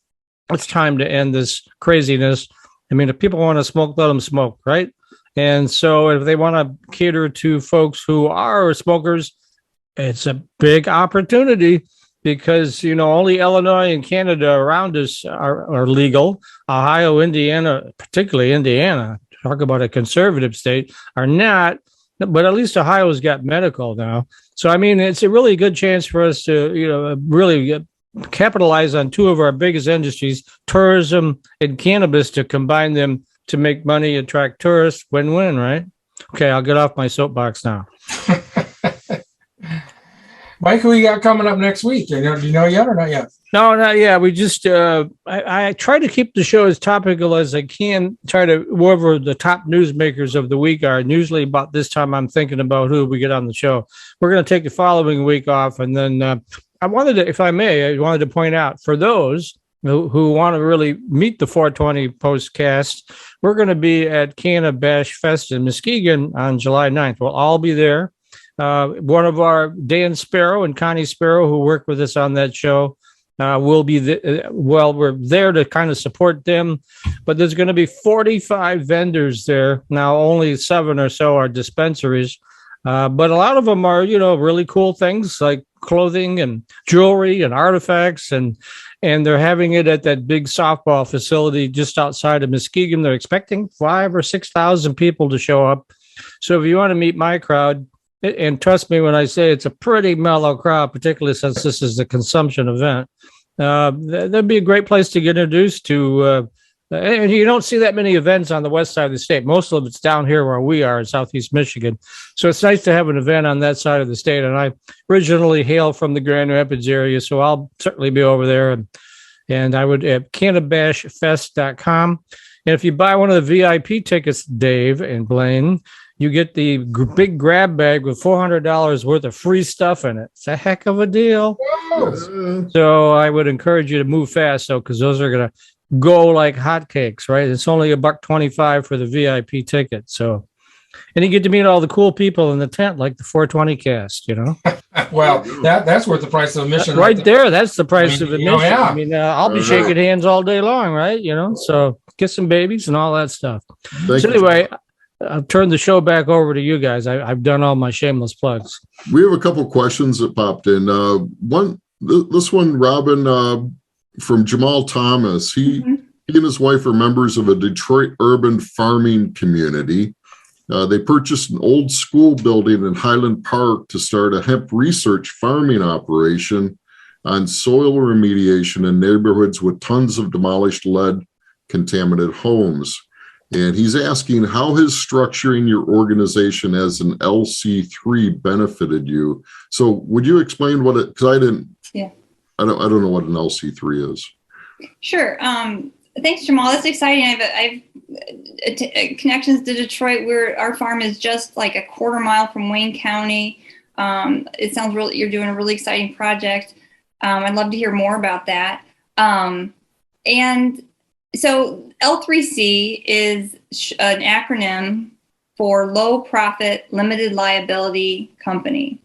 it's time to end this craziness. I mean, if people want to smoke, let them smoke, right? And so if they want to cater to folks who are smokers, it's a big opportunity because, only Illinois and Canada around us are legal. Ohio, Indiana, particularly Indiana, talk about a conservative state, are not. But at least Ohio's got medical now. So, I mean, it's a really good chance for us to, really capitalize on 2 of our biggest industries, tourism and cannabis, to combine them to make money, attract tourists, win-win, right? Okay, I'll get off my soapbox now. Mike, who we got coming up next week? Do you know yet or not yet? No, not yet. We just, I try to keep the show as topical as I can, try to, whoever the top newsmakers of the week are. And usually about this time, I'm thinking about who we get on the show. We're going to take the following week off. And then I wanted to, if I may, I wanted to point out for those who want to really meet the 420 postcast, we're going to be at Canna Bash Fest in Muskegon on July 9th. We'll all be there. One of our, Dan Sparrow and Connie Sparrow, who work with us on that show, will be we're there to kind of support them, but there's going to be 45 vendors there. Now, only 7 or so are dispensaries, but a lot of them are, really cool things like clothing and jewelry and artifacts, and they're having it at that big softball facility just outside of Muskegon. They're expecting 5,000 or 6,000 people to show up. So if you want to meet my crowd, and trust me when I say it's a pretty mellow crowd, particularly since this is a consumption event. that'd be a great place to get introduced to. And you don't see that many events on the west side of the state. Most of it's down here where we are in Southeast Michigan. So it's nice to have an event on that side of the state. And I originally hail from the Grand Rapids area, so I'll certainly be over there. And I would at cannabashfest.com. And if you buy one of the VIP tickets, Dave and Blaine, you get the big grab bag with $400 worth of free stuff in it. It's a heck of a deal. Yeah. So I would encourage you to move fast, because those are going to go like hotcakes, right? It's only $125 for the VIP ticket. So, and you get to meet all the cool people in the tent, like the 420 cast, Well, that's worth the price of admission. right there. That's the price of admission. Yeah. I mean, I'll be shaking hands all day long, right? So kissing babies and all that stuff. Thank So you. anyway, I'll turn the show back over to you guys. I've done all my shameless plugs. We have a couple questions that popped in. This one, Robbin, from Jamal Thomas. He and his wife are members of a Detroit urban farming community. They purchased an old school building in Highland Park to start a hemp research farming operation on soil remediation in neighborhoods with tons of demolished lead contaminated homes. And he's asking how has structuring your organization as an LC3 benefited you? So would you explain what it, because I didn't, I don't know what an LC3 is. Sure. Thanks, Jamal. That's exciting. I've connections to Detroit. Our farm is just like a quarter mile from Wayne County. It sounds really, you're doing a really exciting project. I'd love to hear more about that. And so L3C is an acronym for Low Profit Limited Liability Company.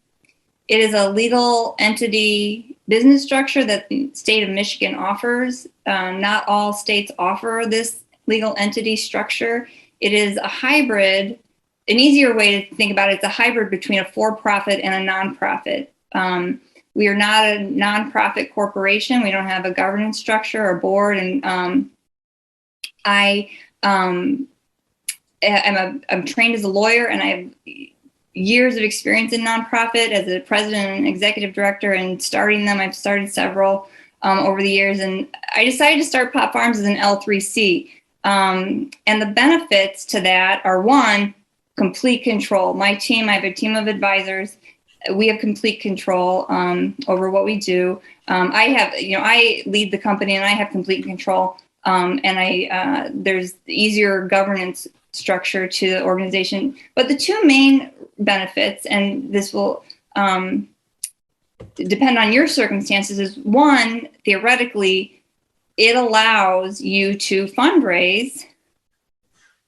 It is a legal entity business structure that the state of Michigan offers. Not all states offer this legal entity structure. It is a hybrid. An easier way to think about it, it's a hybrid between a for-profit and a nonprofit. We are not a nonprofit corporation. We don't have a governance structure or board. And I'm trained as a lawyer, and I have years of experience in nonprofit as a president and executive director, and starting them. I've started several over the years, and I decided to start Pott Farms as an L3C. And the benefits to that are, one, complete control. My team, I have a team of advisors. We have complete control over what we do. I lead the company, and I have complete control. And there's easier governance structure to the organization. But the two main benefits, and this will depend on your circumstances, is one, theoretically, it allows you to fundraise,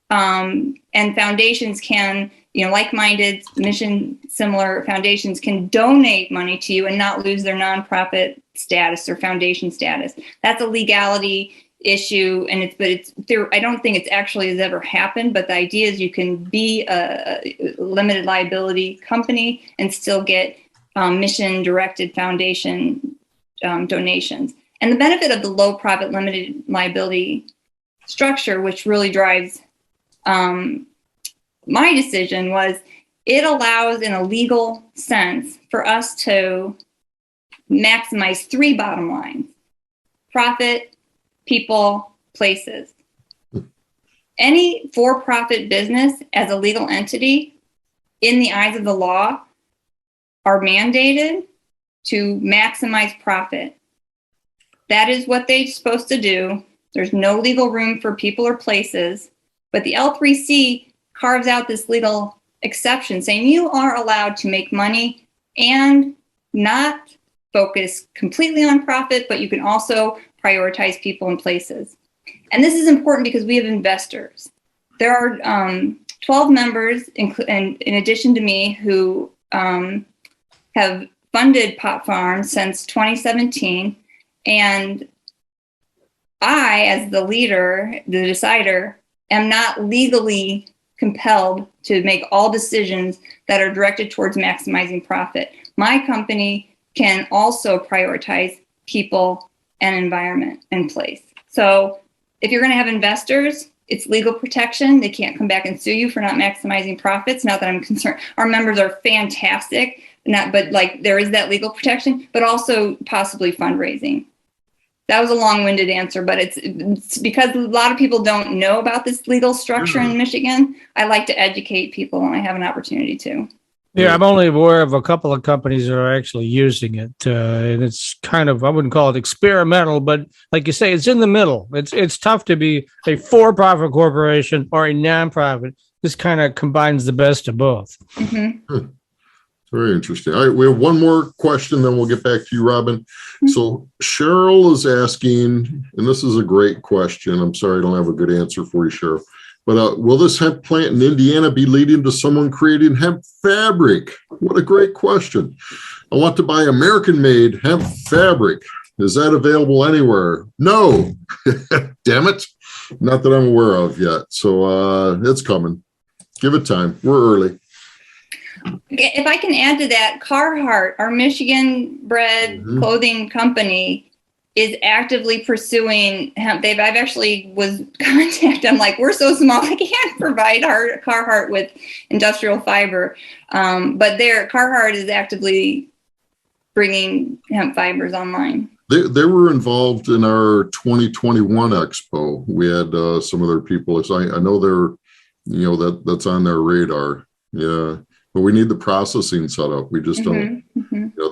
and foundations can, like-minded, mission-similar foundations can donate money to you and not lose their nonprofit status or foundation status. That's a legality issue, and I don't think it's actually has ever happened, but the idea is you can be a limited liability company and still get mission directed foundation donations. And the benefit of the low profit limited liability structure, which really drives my decision, was it allows, in a legal sense, for us to maximize three bottom lines: profit, people, places. Any for-profit business as a legal entity, in the eyes of the law, are mandated to maximize profit. That is what they're supposed to do. There's no legal room for people or places, but the L3C carves out this legal exception saying you are allowed to make money and not focus completely on profit, but you can also prioritize people and places. And this is important because we have investors. There are 12 members, in addition to me, who have funded Pott Farms since 2017. And I, as the leader, the decider, am not legally compelled to make all decisions that are directed towards maximizing profit. My company can also prioritize people and environment and place. So if you're going to have investors, it's legal protection. They can't come back and sue you for not maximizing profits. Not that I'm concerned. Our members are fantastic, but there is that legal protection, but also possibly fundraising. that was a long-winded answer, but it's because a lot of people don't know about this legal structure in Michigan. I like to educate people when I have an opportunity to. Yeah, I'm only aware of a couple of companies that are actually using it, and it's kind of, I wouldn't call it experimental, but like you say, it's in the middle. It's tough to be a for-profit corporation or a nonprofit. This kind of combines the best of both. Mm-hmm. Very interesting. All right, we have one more question, then we'll get back to you, Robin. So Cheryl is asking, and this is a great question. I'm sorry I don't have a good answer for you, Cheryl. But will this hemp plant in Indiana be leading to someone creating hemp fabric? What a great question. I want to buy American-made hemp fabric. Is that available anywhere? No. Damn it. Not that I'm aware of yet. So it's coming. Give it time. We're early. If I can add to that, Carhartt, our Michigan-bred clothing company, is actively pursuing hemp. I've actually was contacted. I'm like, we're so small, I can't provide Carhartt with industrial fiber. But Carhartt is actively bringing hemp fibers online. They were involved in our 2021 expo. We had some of their people. So I know they're, that's on their radar. Yeah. But we need the processing set up. We just don't.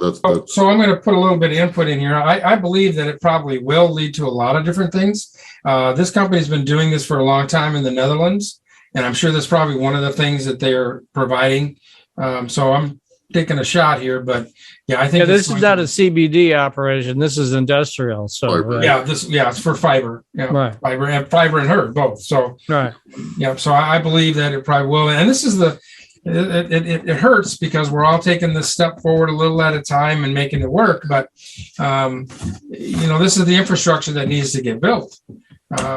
That's So I'm going to put a little bit of input in here. I believe that it probably will lead to a lot of different things. This company's been doing this for a long time in the Netherlands, and I'm sure that's probably one of the things that they're providing. So I'm taking a shot here, but yeah, I think this is not a CBD operation. This is industrial. So it's for fiber. Yeah, right. Fiber and herb both. So right. Yeah, so I believe that it probably will, and this is it hurts because we're all taking this step forward a little at a time and making it work. But, this is the infrastructure that needs to get built.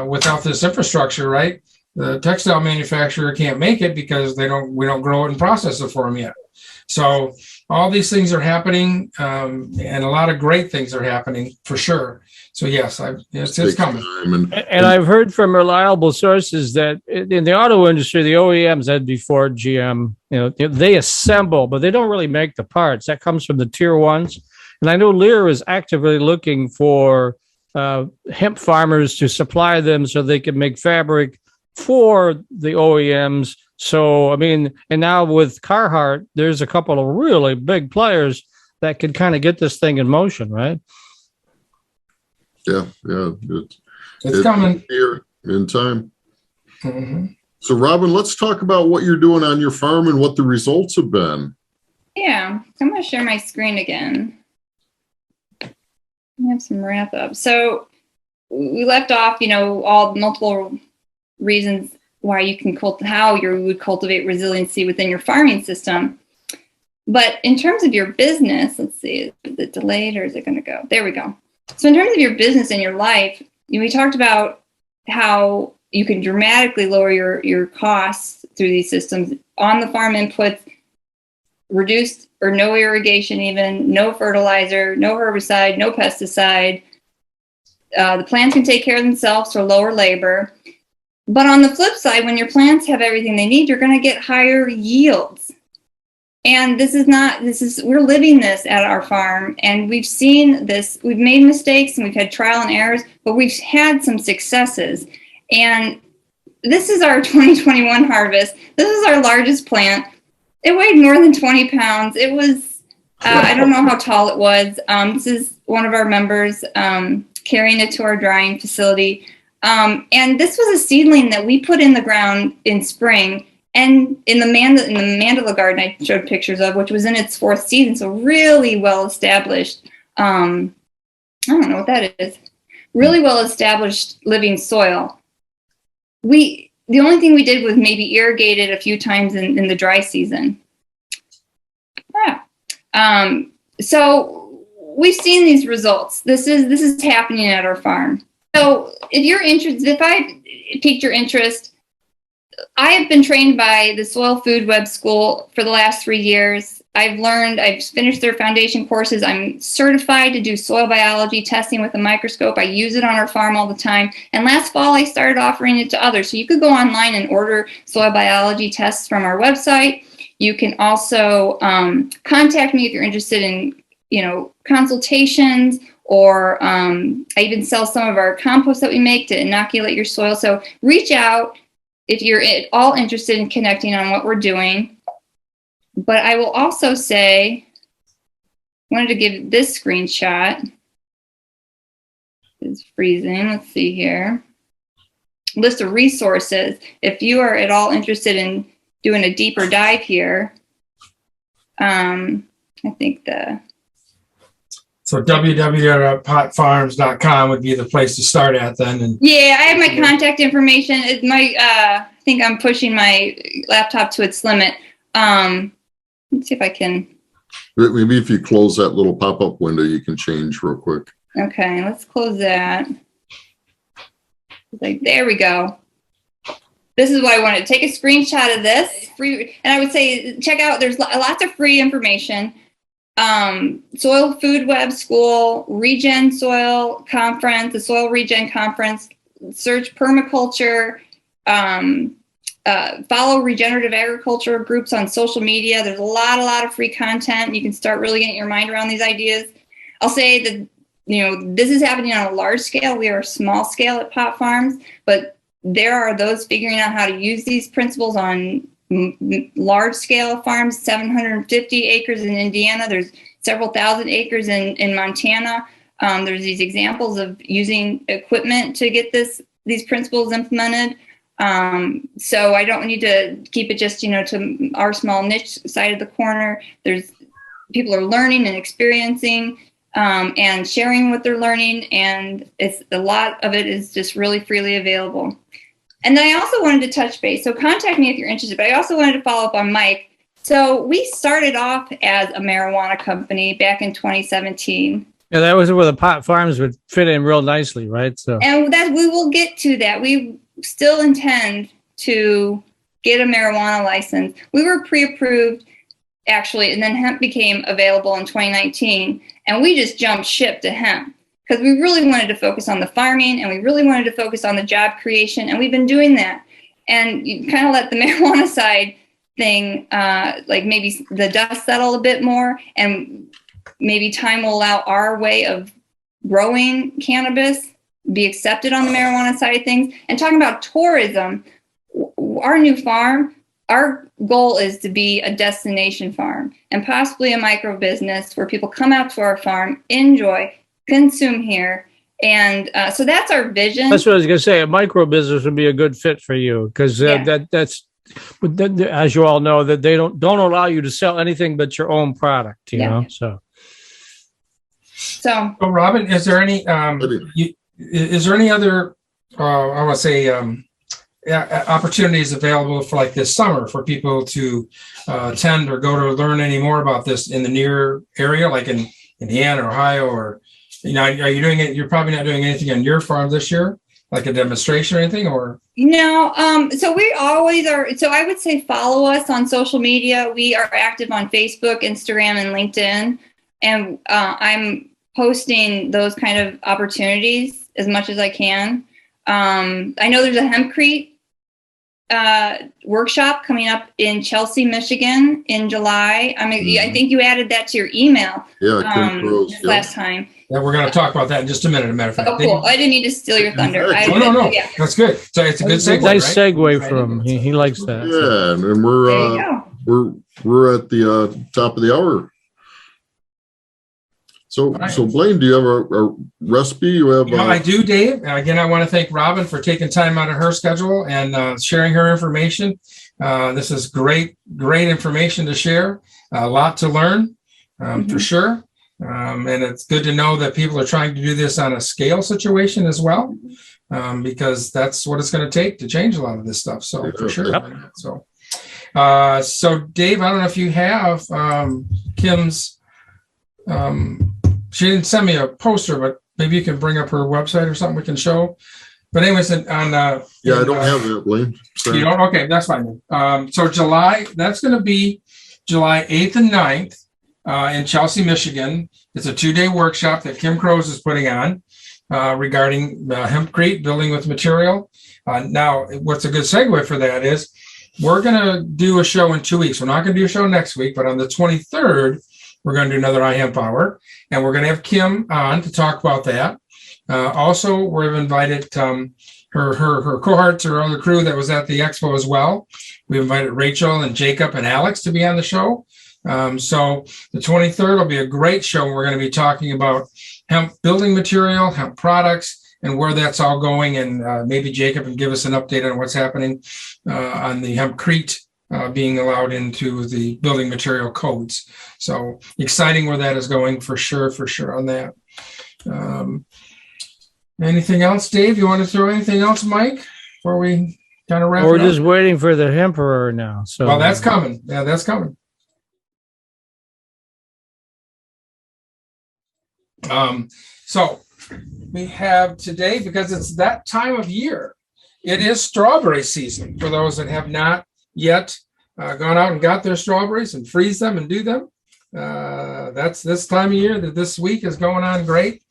Without this infrastructure, right, the textile manufacturer can't make it because we don't grow it and process it for them yet. So all these things are happening, and a lot of great things are happening for sure. So yes, it's coming. And I've heard from reliable sources that in the auto industry, the OEMs, that'd be Ford, GM, they assemble, but they don't really make the parts. That comes from the tier ones. And I know Lear is actively looking for hemp farmers to supply them so they can make fabric for the OEMs. So, and now with Carhartt, there's a couple of really big players that could kind of get this thing in motion, right? Yeah. It's coming here in time. Mm-hmm. So, Robin, let's talk about what you're doing on your farm and what the results have been. Yeah, I'm going to share my screen again. We have some wrap up. So we left off, all multiple reasons why you can how you would cultivate resiliency within your farming system. But in terms of your business, let's see, is it delayed or is it going to go? There we go. So in terms of your business and your life, we talked about how you can dramatically lower your costs through these systems on the farm inputs, reduced or no irrigation even, no fertilizer, no herbicide, no pesticide. The plants can take care of themselves for lower labor. But on the flip side, when your plants have everything they need, you're going to get higher yields. And we're living this at our farm, and we've seen this. We've made mistakes and we've had trial and errors, but we've had some successes. And this is our 2021 harvest. This is our largest plant. It weighed more than 20 pounds. It was, I don't know how tall it was. This is one of our members carrying it to our drying facility. And this was a seedling that we put in the ground in spring. And in the mandala garden I showed pictures of, which was in its 4th season, so really well established. I don't know what that is. Really well established living soil. The only thing we did was maybe irrigate it a few times in the dry season. So we've seen these results. This is happening at our farm. So if you're interested, if I piqued your interest, I have been trained by the Soil Food Web School for the last 3 years. I've finished their foundation courses. I'm certified to do soil biology testing with a microscope. I use it on our farm all the time. And last fall, I started offering it to others. So you could go online and order soil biology tests from our website. You can also contact me if you're interested in consultations, or I even sell some of our compost that we make to inoculate your soil. So reach out if you're at all interested in connecting on what we're doing. But I will also say, I wanted to give this screenshot. It's freezing. Let's see here. List of resources. If you are at all interested in doing a deeper dive here, I think So www.pottfarms.com would be the place to start at then. And yeah, I have my contact information. I think I'm pushing my laptop to its limit. Let's see if I can. Maybe if you close that little pop-up window, you can change real quick. Okay, let's close that. There we go. This is what I wanted. Take a screenshot of this. Free, and I would say check out. There's lots of free information. Soil Food Web School, Regen Soil Conference, the Soil Regen Conference. Search permaculture. Follow regenerative agriculture groups on social media. There's a lot of free content. You can start really getting your mind around these ideas. I'll say that, this is happening on a large scale. We are small scale at Pott Farms, but there are those figuring out how to use these principles on large scale farms, 750 acres in Indiana. There's several thousand acres in Montana. There's these examples of using equipment to get these principles implemented. So I don't need to keep it just, to our small niche side of the corner. People are learning and experiencing, and sharing what they're learning. And a lot of it is just really freely available. And then I also wanted to touch base. So contact me if you're interested, but I also wanted to follow up on Mike. So we started off as a marijuana company back in 2017. Yeah, that was where the Pott Farms would fit in real nicely, right? So, and that we will get to that. We still intend to get a marijuana license. We were pre-approved, actually, and then hemp became available in 2019, and we just jumped ship to hemp because we really wanted to focus on the farming, and we really wanted to focus on the job creation, and we've been doing that. And you kind of let the marijuana side thing, maybe the dust settle a bit more, and maybe time will allow our way of growing cannabis be accepted on the marijuana side of things. And talking about tourism, our new farm, our goal is to be a destination farm and possibly a micro business where people come out to our farm, enjoy, consume here. And so that's our vision. That's what I was going to say. A micro business would be a good fit for you because that's, as you all know, that they don't allow you to sell anything but your own product, you know, so. So Robbin, is there any other, I want to say, opportunities available for like this summer for people to attend or go to learn any more about this in the near area, like in Indiana, Ohio, or, are you doing it? You're probably not doing anything on your farm this year, like a demonstration or anything, or? No, so we always are. So I would say follow us on social media. We are active on Facebook, Instagram, and LinkedIn. And I'm posting those kind of opportunities as much as I can. I know there's a hempcrete workshop coming up in Chelsea, Michigan in July. I mean, I think you added that to your email last time. Yeah, we're going to talk about that in just a minute. As a matter of fact. Oh, cool. I didn't need to steal your thunder. No. Yeah. That's good. So it's a good segue. Nice segue from him. He likes that. Yeah, and we're at the top of the hour. So Blaine, do you have a recipe? You have? I do, Dave. Again, I want to thank Robbin for taking time out of her schedule and sharing her information. This is great information to share. A lot to learn, for sure. And it's good to know that people are trying to do this on a scale situation as well, because that's what it's going to take to change a lot of this stuff. So for sure. Yep. So Dave, I don't know if you have Kim's. She didn't send me a poster, but maybe you can bring up her website or something we can show. But anyways, I don't have it, Blaine. You don't? Okay, that's fine. So that's going to be July 8th and 9th in Chelsea, Michigan. It's a 2-day workshop that Kim Crows is putting on regarding hempcrete, building with material. Now, what's a good segue for that is we're going to do a show in 2 weeks. We're not going to do a show next week, but on the 23rd, we're going to do another iHemp hour, and we're going to have Kim on to talk about that. Also, we've invited her cohorts or other crew that was at the expo as well. We invited Rachel and Jacob and Alex to be on the show. So the 23rd will be a great show. We're going to be talking about hemp building material, hemp products, and where that's all going. And maybe Jacob can give us an update on what's happening on the hempcrete being allowed into the building material codes. So exciting where that is going for sure on that. Anything else, Dave? You want to throw anything else, Mike, before we kind of wrap We're it up? just waiting for the Emperor now. So Well, that's coming. Yeah, that's coming. So we have today, because it's that time of year, it is strawberry season for those that have not yet gone out and got their strawberries and freeze them and do them. That's this time of year that this week is going on great.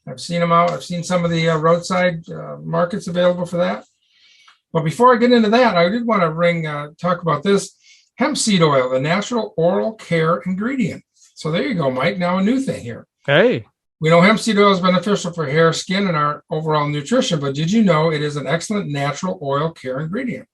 I've seen them out. I've seen some of the roadside markets available for that. But before I get into that, I did want to talk about this hemp seed oil, the natural oral care ingredient. So there you go, Mike. Now a new thing here. hey, We know hemp seed oil is beneficial for hair, skin, and our overall nutrition, but did you know it is an excellent natural oil care ingredient?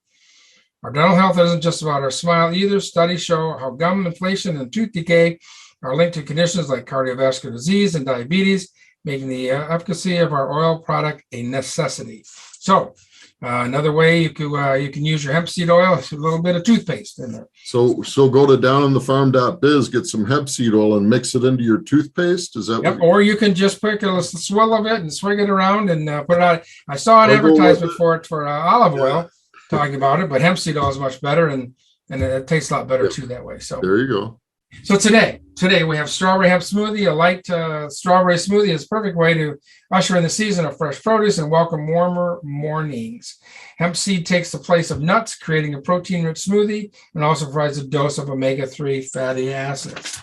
Our dental health isn't just about our smile either. Studies show how gum inflation and tooth decay are linked to conditions like cardiovascular disease and diabetes, making the efficacy of our oil product a necessity. So another way you can use your hemp seed oil is a little bit of toothpaste in there. So go to downinthefarm.biz, get some hemp seed oil and mix it into your toothpaste. Is that Yep. what? Or you can just pick a swill of it and swig it around and put it out. I saw an I'll go with advertisement it. for it for olive oil talking about it, but hemp seed oil is much better and it tastes a lot better Yep. too that way. So There you go. So today we have strawberry hemp smoothie. A light strawberry smoothie is a perfect way to usher in the season of fresh produce and welcome warmer mornings. Hemp seed takes the place of nuts, creating a protein-rich smoothie, and also provides a dose of omega-3 fatty acids.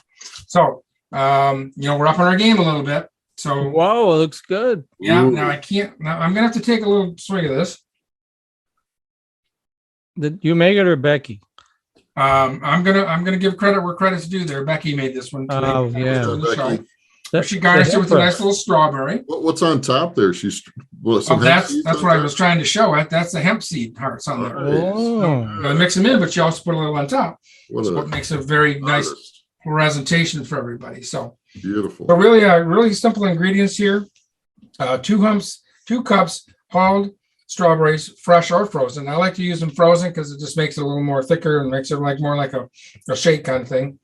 So, we're up on our game a little bit. So, whoa, it looks good. yeah, Ooh. now I'm going to have to take a little swig of this. Did you make it or Becky? I'm gonna give credit where credit's due there. Becky made this one today. Oh, yeah. She garnished it with a nice little strawberry. What's on top there? That's what I was trying to show it. That's the hemp seed hearts on there. Oh, You mix them in, but you also put a little on top. What So it makes a very nice presentation for everybody. So, Beautiful. but really simple ingredients here. 2 cups hulled strawberries, fresh or frozen. I like to use them frozen because it just makes it a little more thicker and makes it more like a shake kind of thing.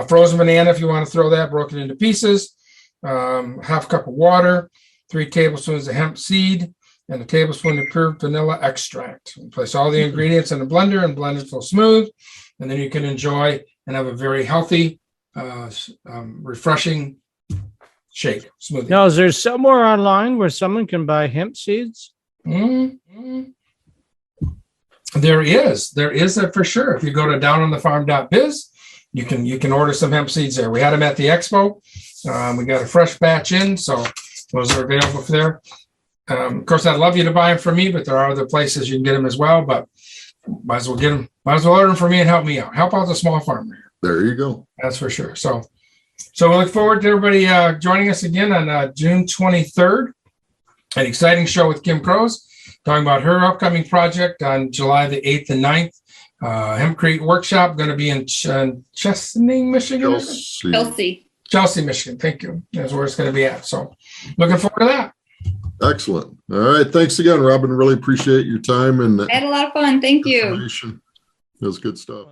Frozen banana, if you want to throw that, broken into pieces. Half cup of water, 3 tablespoons of hemp seed, and a tablespoon of pure vanilla extract. Place all the ingredients in a blender and blend it till smooth, and then you can enjoy and have a very healthy, refreshing shake smoothie. now is there somewhere online where someone can buy hemp seeds? Mm-hmm. There is for sure. If you go to downinthefarm.biz, you can order some hemp seeds there. We had them at the expo. We got a fresh batch in, so those are available for there. Of course, I'd love you to buy them from me, but there are other places you can get them as well. But might as well get them. Might as well order them for me and help me out. Help out the small farmer here. There you go. That's for sure. So we look forward to everybody joining us again on June 23rd. An exciting show with Kim Crows, talking about her upcoming project on July the 8th and 9th. Hempcrete workshop going to be in Chesaning, Michigan. Chelsea, Michigan. Thank you. That's where it's going to be at. So looking forward to that. Excellent. All right. Thanks again, Robin. Really appreciate your time and I had a lot of fun. Thank you. information. It was good stuff.